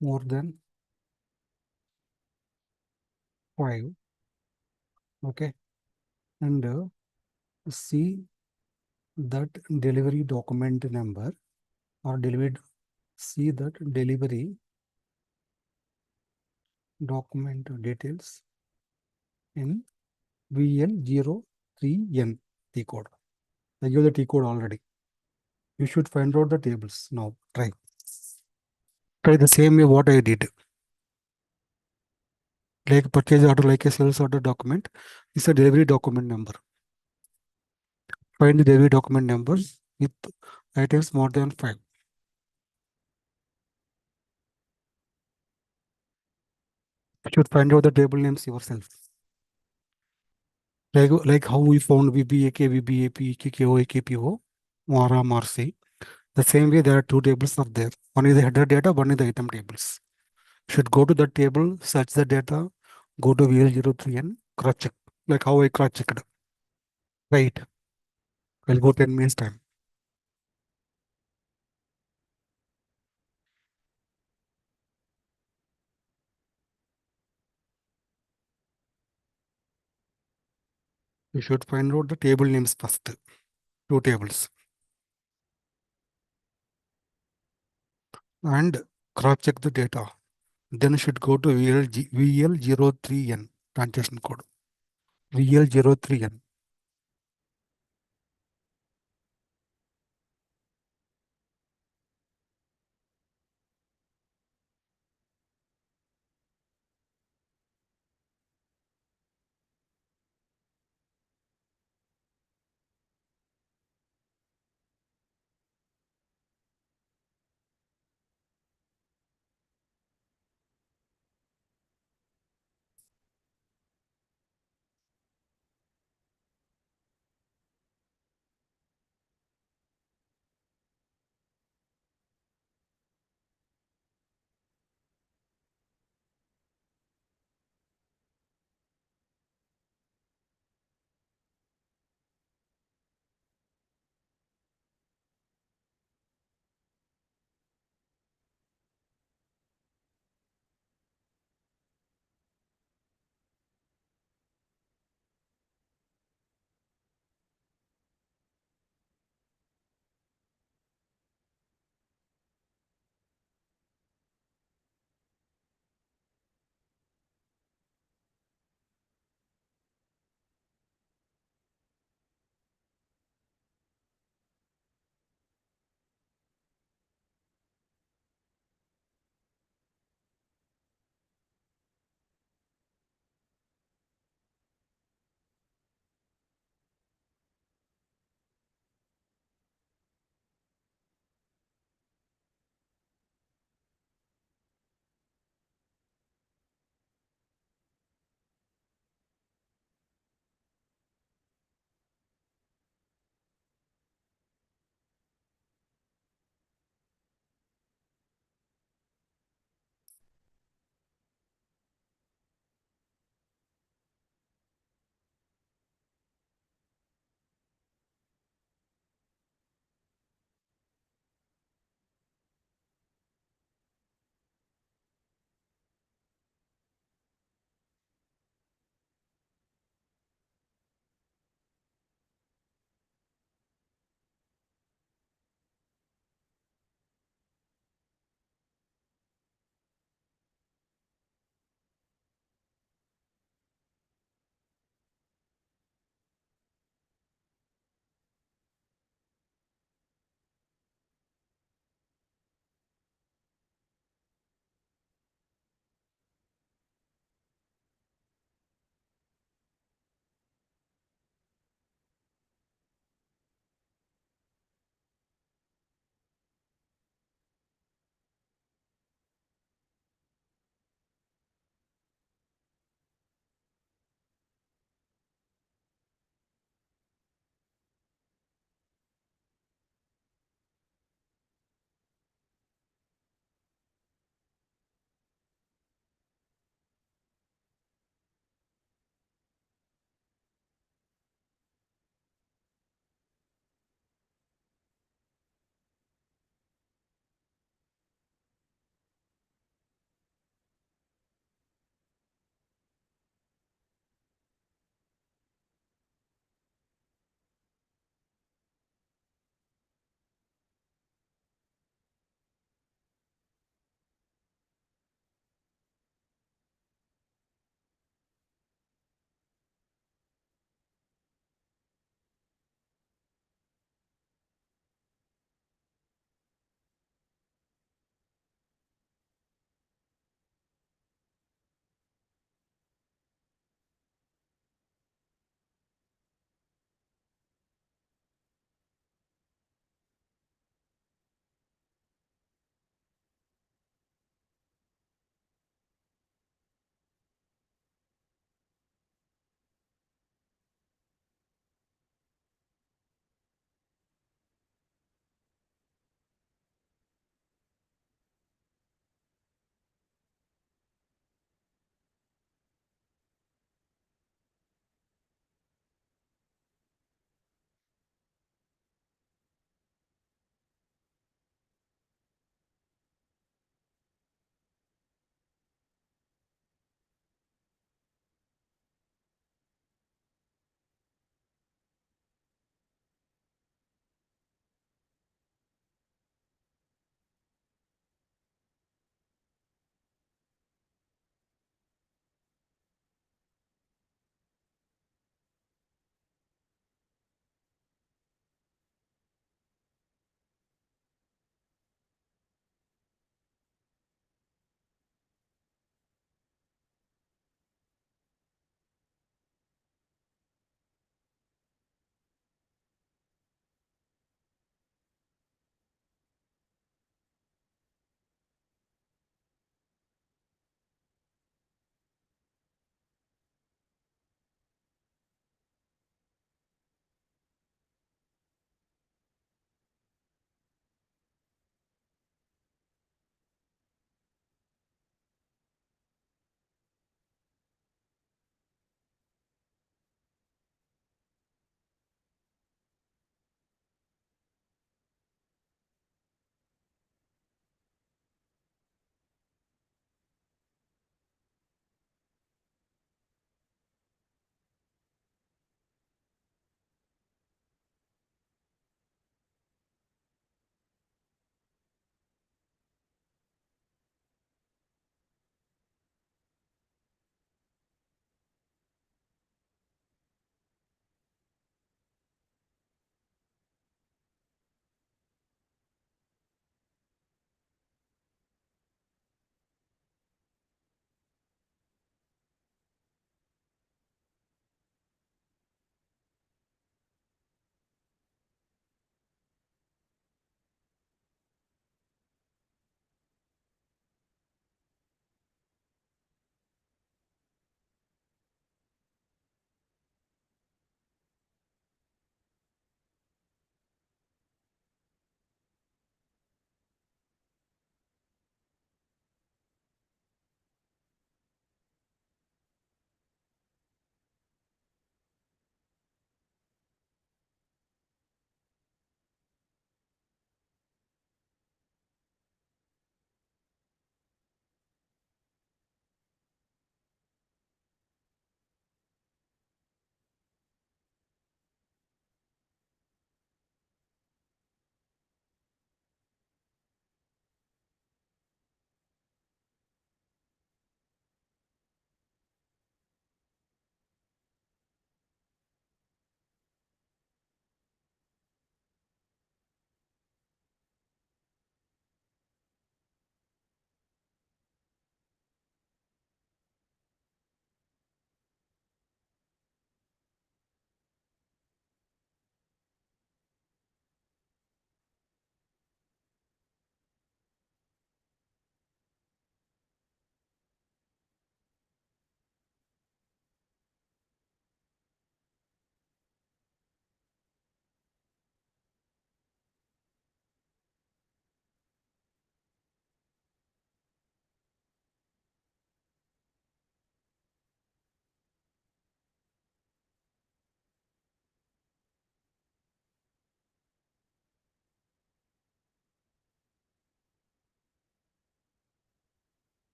more than 5. Okay, and see that delivery document number or see that delivery document details in VL03N T code. I give the T code already. You should find out the tables now. Try the same way what I did. Like purchase order, like a sales order document, is a delivery document number. Find the delivery document numbers with items more than 5. You should find out the table names yourself. Like how we found VBAK, VBAP, EKKO, EKPO, MRA, MRC. The same way there are two tables are there. One is the header data, one is the item tables. Should go to the table, search the data, go to VL03 and cross check. Like how I cross checked. Right. I'll go 10 minutes time. You should find out the table names first. Two tables. And cross check the data. Then you should go to VL03N transaction code. VL03N.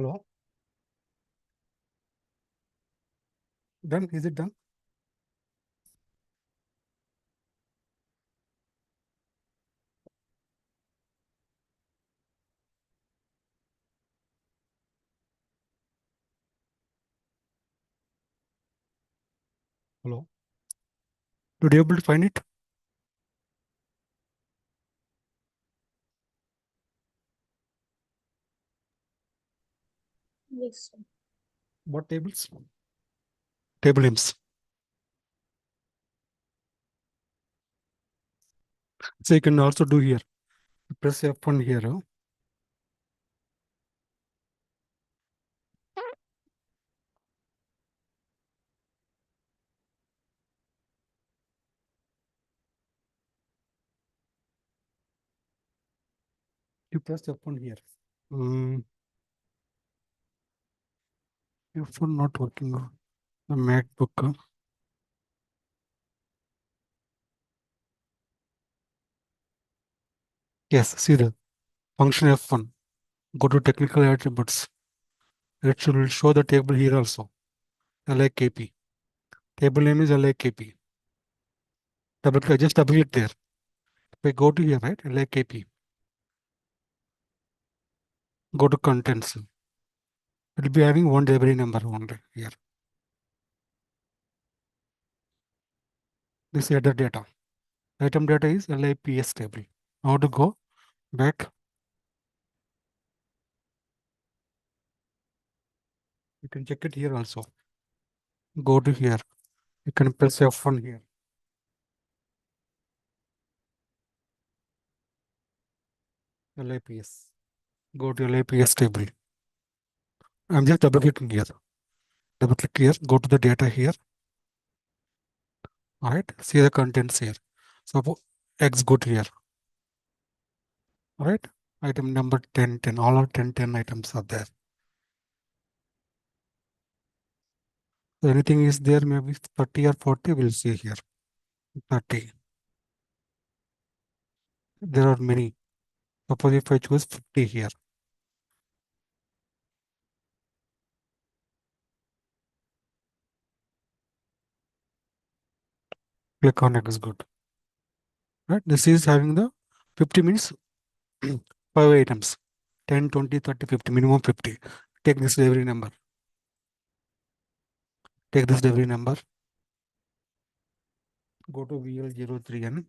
Hello? Done? Is it done? Hello? Did you able to find it? Yes, sir. What tables? Table names. So you can also do here. Press F1 here. Huh? You press F1 here. F1 not working. The MacBook. Huh? Yes, see the function F1. Go to technical attributes. It should show the table here also. LIKP. Table name is LIKP. Just double click there. If I go to here, right? LIKP. Go to contents. It will be having one library number only here. This header data. Item data is LIPS table. Now to go back. You can check it here also. Go to here. You can press F1 here. LIPS. Go to LIPS table. I'm just double clicking here. Double click here. Go to the data here. All right. See the contents here. So X go to here. All right. Item number 1010. All our 1010 items are there. So anything is there, maybe 30 or 40, we'll see here. 30. There are many. Suppose if I choose 50 here. Click on execute. Right? This is having the 50 means 5 items. 10, 20, 30, 50, minimum 50. Take this delivery number. Take this delivery number. Go to VL03N.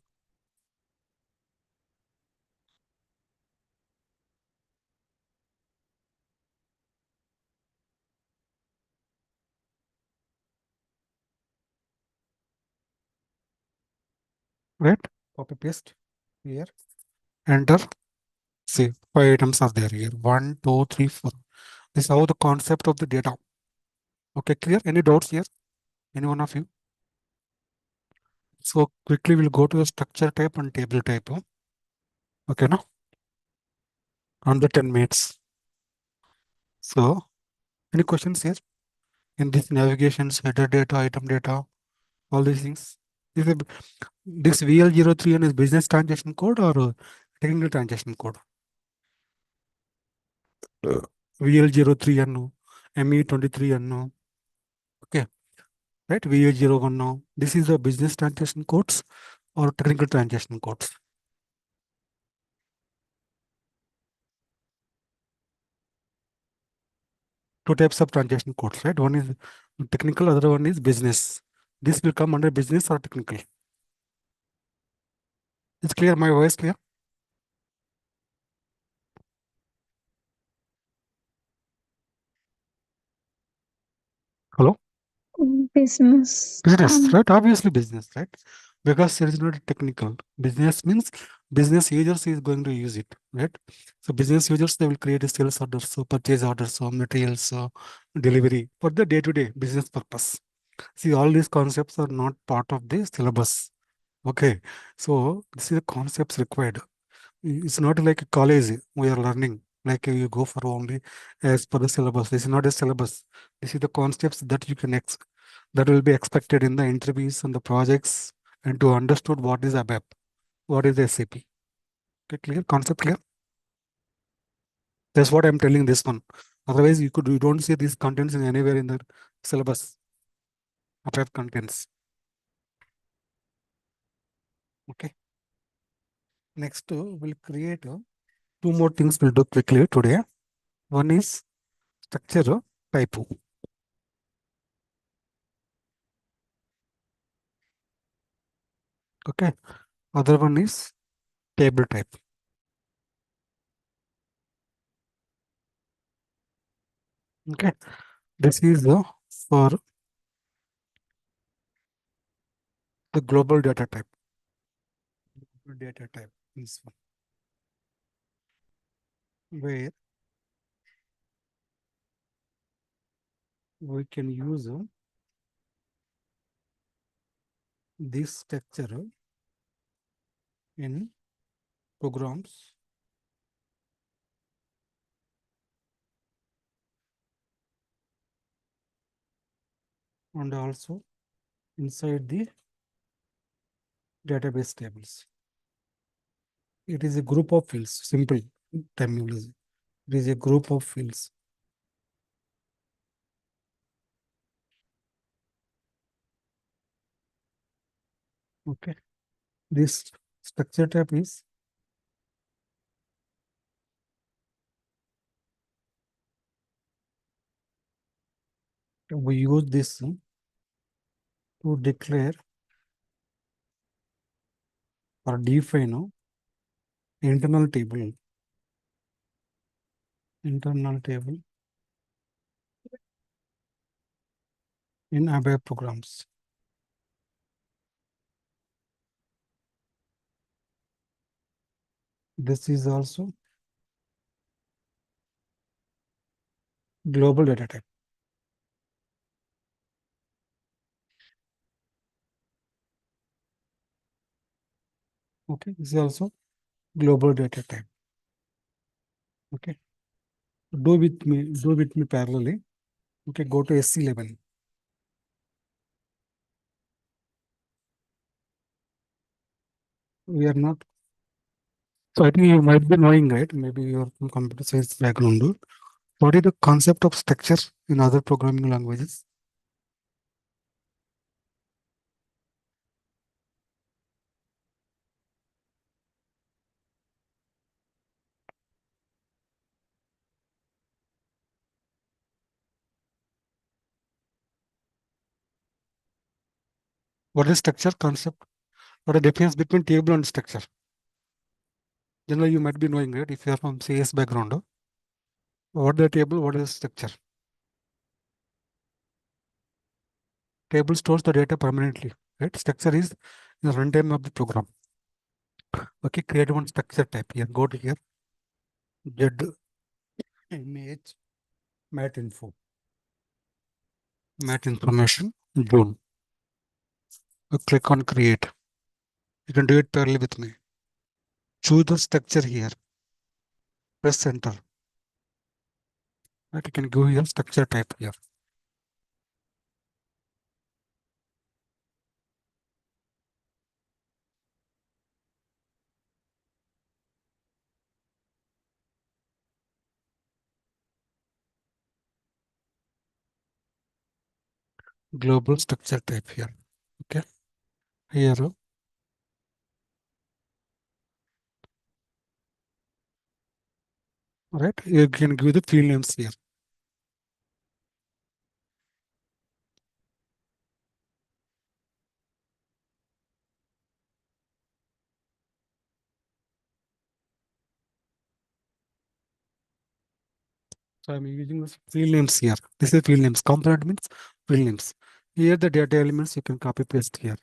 Right? Copy paste here. Enter. See, 5 items are there here. 1, 2, 3, 4. This is how the concept of the data. Okay, clear? Any doubts here? Any one of you? So quickly we'll go to the structure type and table type. Okay, no? On the 10 minutes. So, any questions here? In this navigations, header data, item data, all these things. This VL03N is business transaction code or technical transaction code? VL03N, ME23N. Okay, right? VL01. This is the business transaction codes or technical transaction codes. Two types of transaction codes, right? One is technical, other one is business. This will come under business or technical. It's clear? My voice clear? Hello? Business. Business, right? Obviously business, right? Because there is not a technical. Business means business users is going to use it, right? So business users, they will create a sales orders, so purchase orders, so materials, so delivery for the day-to-day business purpose. See, all these concepts are not part of the syllabus. Okay, so this is the concepts required. It's not like a college we are learning, like you go for only as per the syllabus. This is not a syllabus. This is the concepts that you can that will be expected in the interviews and the projects, and to understood what is ABAP, what is SAP. Okay, clear? Concept clear? That's what I'm telling this one. Otherwise, you don't see these contents in anywhere in the syllabus. ABAP contents. Okay. Next, we'll create two more things we'll do quickly today. One is structure type. Okay. Other one is table type. Okay. This is for the global data type. Data type is one where we can use this structure in programs and also inside the database tables. It is a group of fields, simple terminology. It is a group of fields. Okay. This structure type is we use this to declare or define internal table in ABAP programs. This is also global data type. Okay, this is also global data type. Okay, do with me parallelly. Okay, go to SC11. We are not. So I think you might be knowing, right? Maybe you're from computer science background. What is the concept of structure in other programming languages? What is structure concept? What is the difference between table and structure? Generally, you might be knowing, right? If you are from CS background, what is the table? What is the structure? Table stores the data permanently, right? Structure is the runtime of the program. Okay, create one structure type here. Go to here, Z image mat info, mat information, June. Click on create. You can do it parallel with me. Choose the structure here. Press enter. Right, you can go here, structure type here. Global structure type here. Okay. Here. Right. You can give the field names here. So I'm using this field names here. This is field names. Component means field names. Here the data elements you can copy paste here.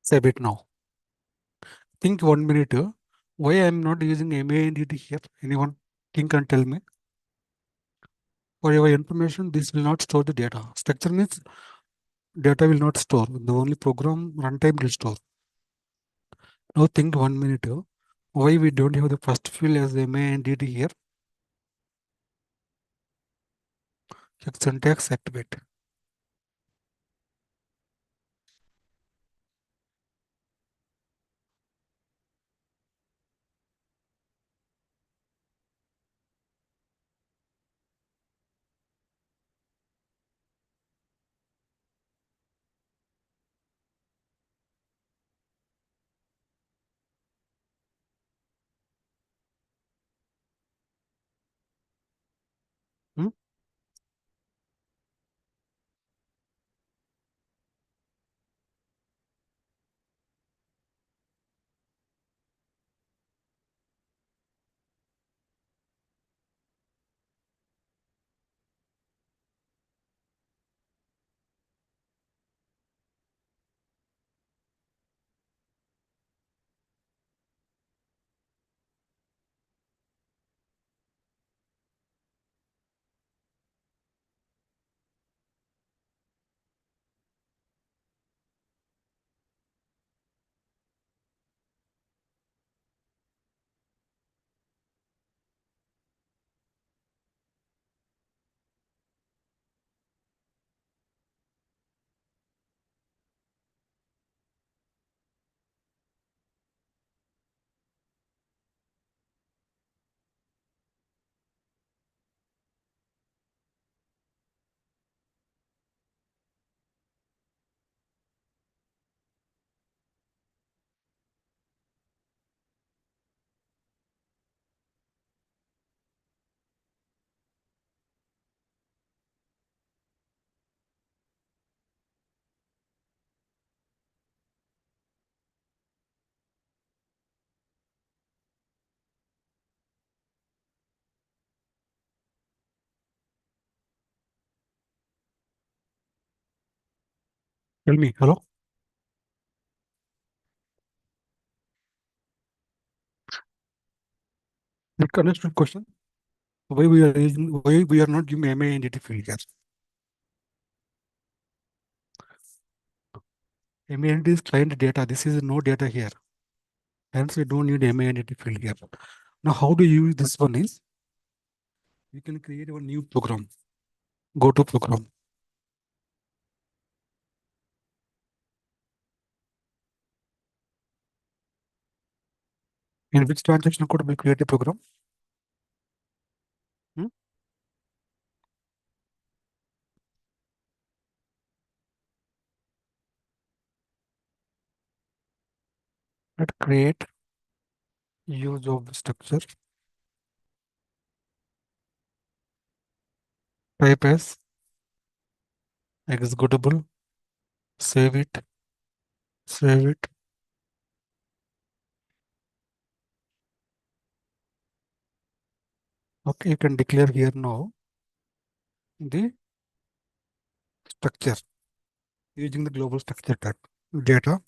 Save it now. Think 1 minute. Why I'm not using MANDT here? Anyone think and tell me? For your information, this will not store the data. Structure means data will not store. The only program runtime will store. Now think 1 minute. Why we don't have the first field as MANDT here? Check syntax, activate. Hmm? Tell me, hello? Like, understood question? Why we are not giving MA entity field here? MA entity is client data. This is no data here. Hence, we don't need MA entity field here. Now, how do you use this one is, you can create a new program. Go to program. In which transaction code we create a program? Hmm? Let create use of structure. Type as executable. Save it. Save it. Okay, you can declare here now the structure using the global structure type. Data.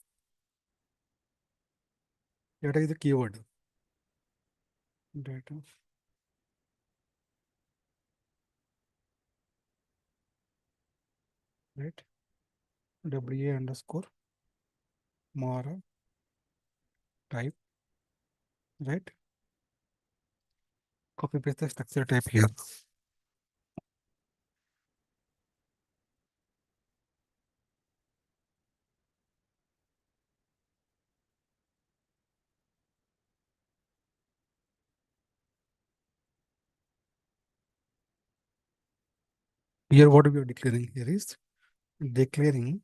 Data is the keyword. Data. Right. WA underscore Mara type. Right. Copy paste the structure type here. Here, what we are declaring here is declaring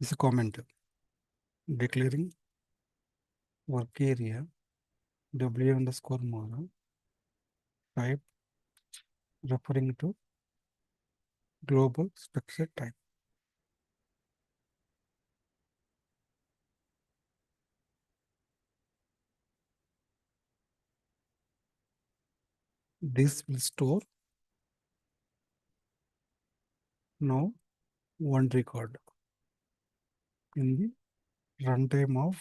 is a comment. Declaring work area W underscore Mara type referring to global structure type. This will store now one record in the runtime of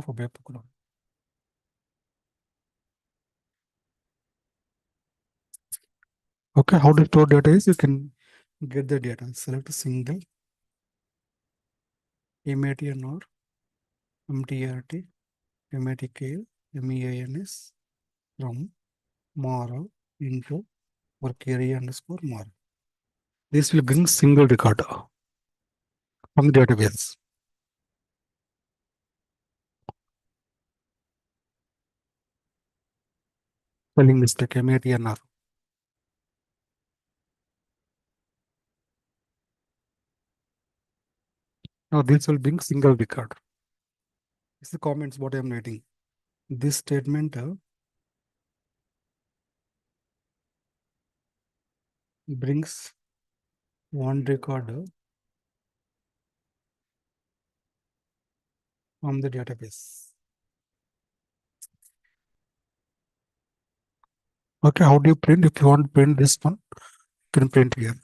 ABAP program. Okay, how to store data is you can get the data. Select a single MATNR, MTRT, MATKL, MEINS from Mara into work area underscore more. This will bring single record from the database. Spelling mistake, MATNR. Now this will bring single record. This is the comments what I am writing. This statement brings one record from the database. Okay, how do you print? If you want to print this one, you can print here.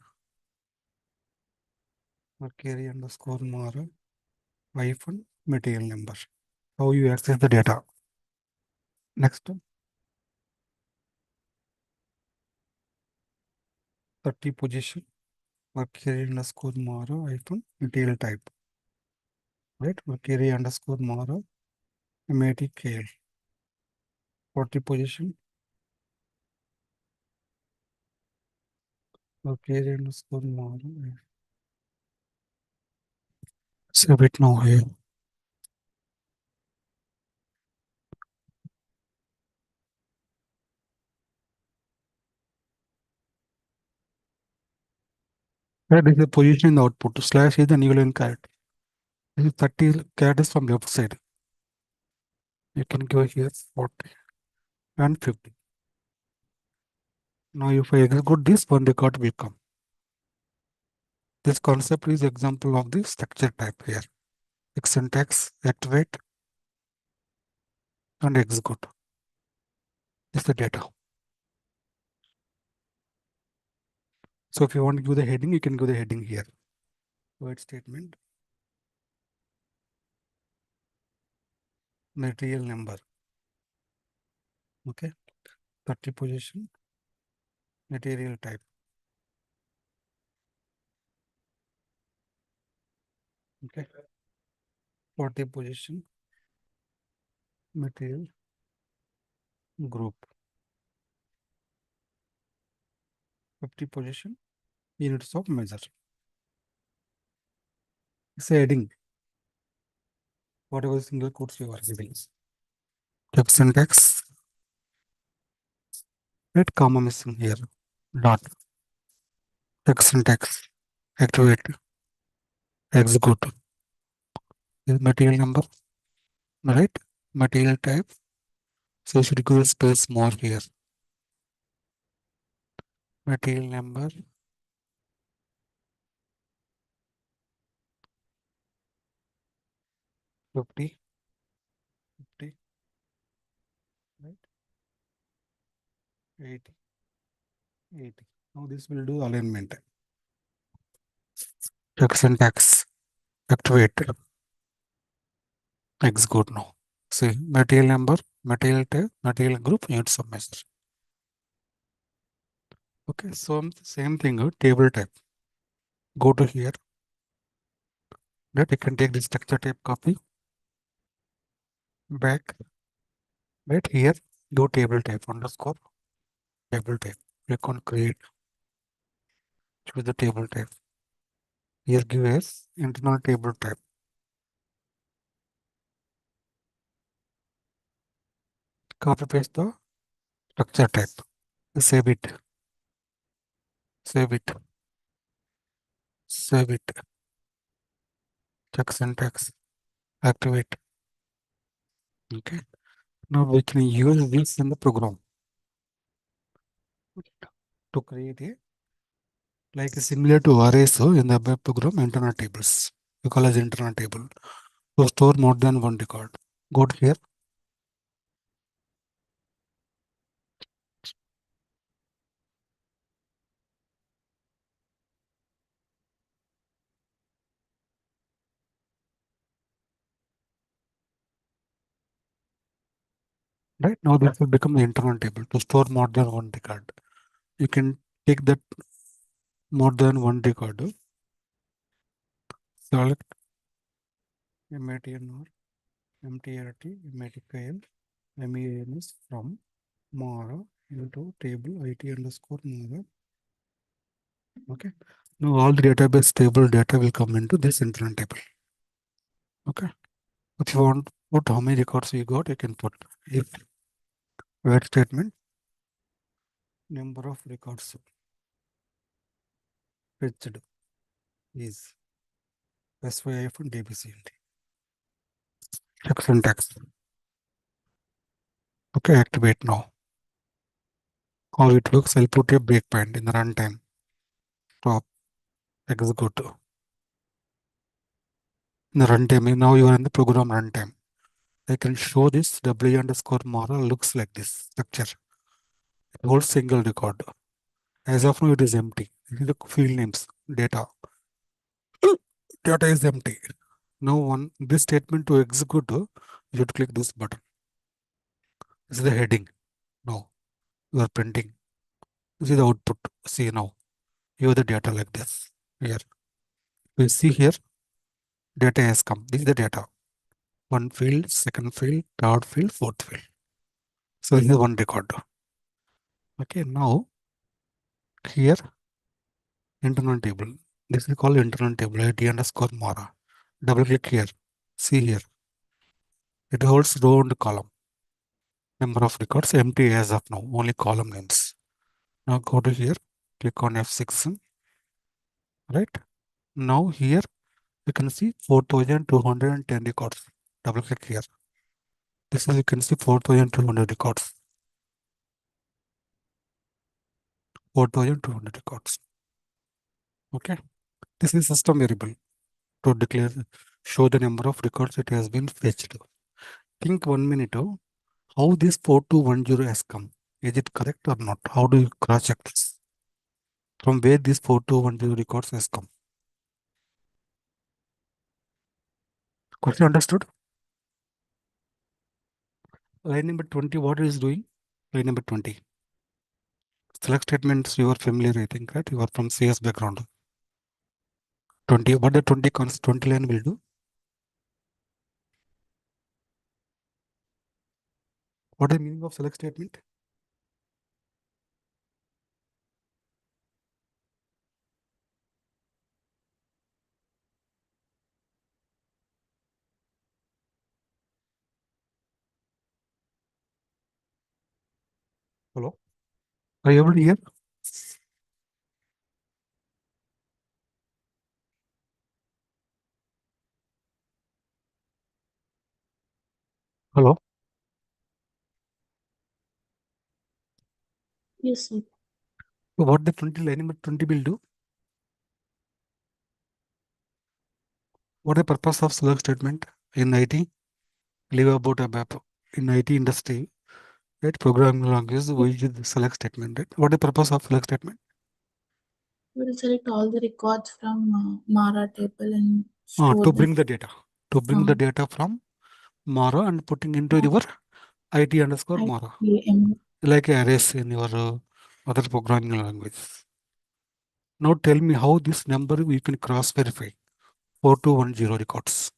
Carry underscore more hyphen material number. How you access the data. Next, 30 position. Carry underscore more hyphen material type. Right? Carry underscore more MATKL. 40 position. Carry underscore more. Save it now here. Right, this is the position in the output. Slash is the new line character. This is 30 characters from left side. You can go here 40 and 50. Now if I execute this, one record will come. This concept is example of the structure type here. Syntax, activate, and execute. This is the data. So if you want to give the heading, you can give the heading here. Void statement. Material number. Okay. 30 position. Material type. Okay. 40 position. Material group. 50 position. Units of measure. It's a heading. Whatever single quotes you are giving. Check syntax. Right, comma missing here. Dot. Check syntax. Activate. Execute. This material number. Right? Material type. So you should give space more here. Material number. 50. 50. Right? 80. 80. Now this will do alignment. Check syntax. Activate. Execute now. See, material number, material type, material group, units of measure. Okay, so same thing, table type. Go to here. Right, you can take the structure type copy. Back. Right here, do table type underscore table type. Click on create. Choose the table type. Here give as internal table type. Copy paste the structure type. Save it. Save it. Save it. Check syntax. Activate. Okay. Now we can use this in the program to create a like similar to arrays in the ABAP program internal tables. We call as internal table to store more than one record. Go to here. Right now this will become the internal table to store more than one record. You can take that more than one record. Select MATNR, MTRT, MATKL, MEANS from more into table IT_Mara. Okay. Now all the database table data will come into this internal table. Okay. If you want to put how many records you got, you can put if wait statement number of records fetched is SYF and DBCNT. Check syntax. Okay, activate now. How it works, I'll put a breakpoint in the runtime. Stop. Execute. In the runtime, now you are in the program runtime. I can show this W_Mara looks like this structure. It holds single record. As of now, it is empty. This is the field names, data. Data is empty. Now, this statement to execute, you should click this button. This is the heading. Now, you are printing. This is the output. See now, you have the data like this. Here, we see here, data has come. This is the data. One field, second field, third field, fourth field. So this is one record. Okay, now here, internal table. This is called internal table, IT_Mara. Double click here. See here. It holds row and column. Number of records empty as of now, only column names. Now go to here, click on F6, right? Now here you can see 4,210 records. Double click here. This is, you can see 4,200 records. 4,200 records. Okay. This is system variable to declare, show the number of records it has been fetched. Think 1 minute, how this 4210 has come. Is it correct or not? How do you cross check this? From where this 4210 records has come? Question understood? Line number 20, what it is doing? Line number 20. Select statements you are familiar, I think, right? You are from CS background. 20, what the 20 line will do? What is the meaning of select statement? Hello? Are you able to hear? Hello? Yes, sir. So what the 20 line number 20 will do? What is the purpose of select statement in IT? Leave about ABAP. In IT industry, right? Programming language, we use the select statement, right? What is the purpose of select statement? We will select all the records from Mara table and store To them. bring the data. To bring the data from Mara and putting into your IT_Mara. Like arrays in your other programming language. Now tell me how this number we can cross verify. 4210 records.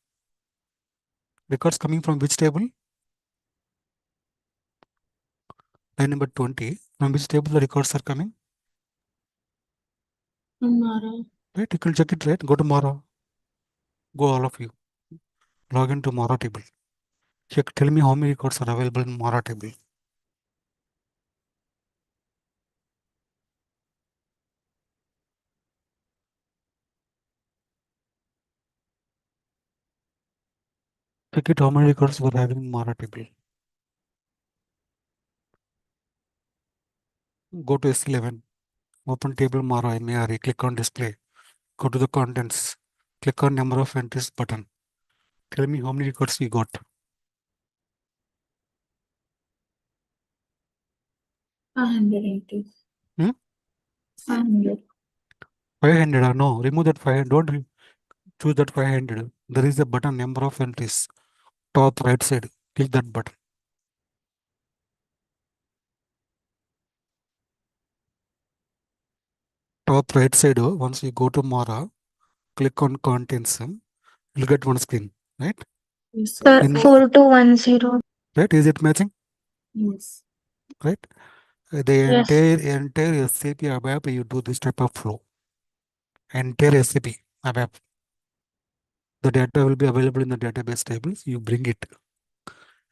Records coming from which table? Line number 20. From which table the records are coming? From Mara. Right, you can check it, right? Go to Mara. Go all of you. Log into Mara table. Check, tell me how many records are available in Mara table. Check it how many records we're having in Mara table. Go to S11. Open table Mara MARE. Click on display. Go to the contents. Click on number of entries button. Tell me how many records we got. 580. 500. 500 no, remove that 500. Don't choose that 500. There is a button number of entries. Top right side. Click that button. Top right side, once you go to Mara, click on contents, you'll get one screen, right? Yes, Sir, sir. 4210. Right? Is it matching? Yes. Right? The Yes. entire SAP ABAP, you do this type of flow. Entire SAP ABAP. The data will be available in the database tables. You bring it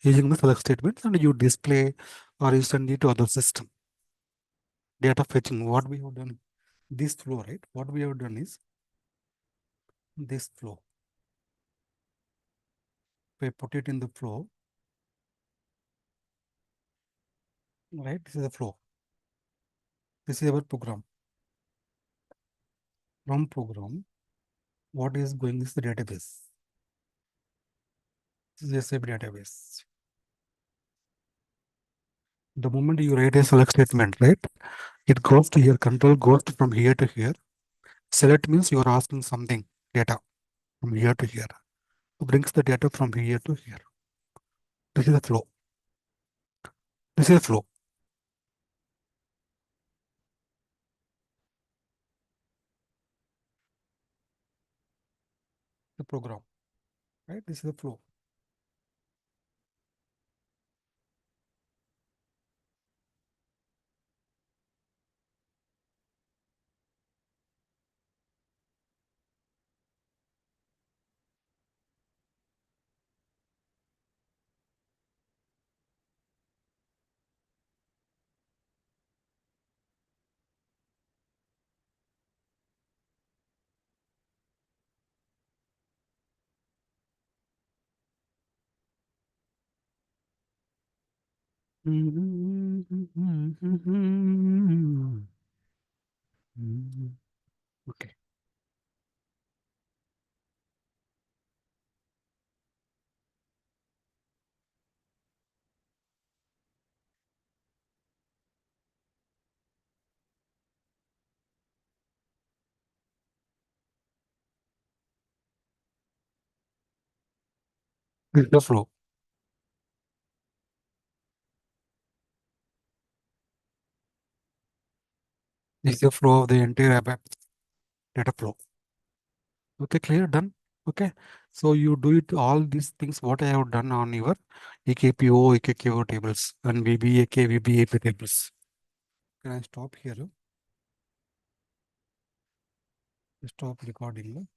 using the select statements and you display or you send it to other system. Data fetching, what we have done, this flow, right? What we have done is this flow. We put it in the flow, right? This is the flow. This is our program. From program, what is going is the database. This is SAP database. The moment you write a select statement, right? It goes to here, control goes from here to here. Select means you are asking something, data from here to here. It brings the data from here to here. This is the flow. This is the flow. The program, right? This is the flow. Okay. This is the flow. This is the flow of the entire ABAP data flow. Okay, clear, done. Okay, so you do it all these things what I have done on your EKPO, EKKO tables and VBAK, VBAP tables. Can I stop here? Stop recording.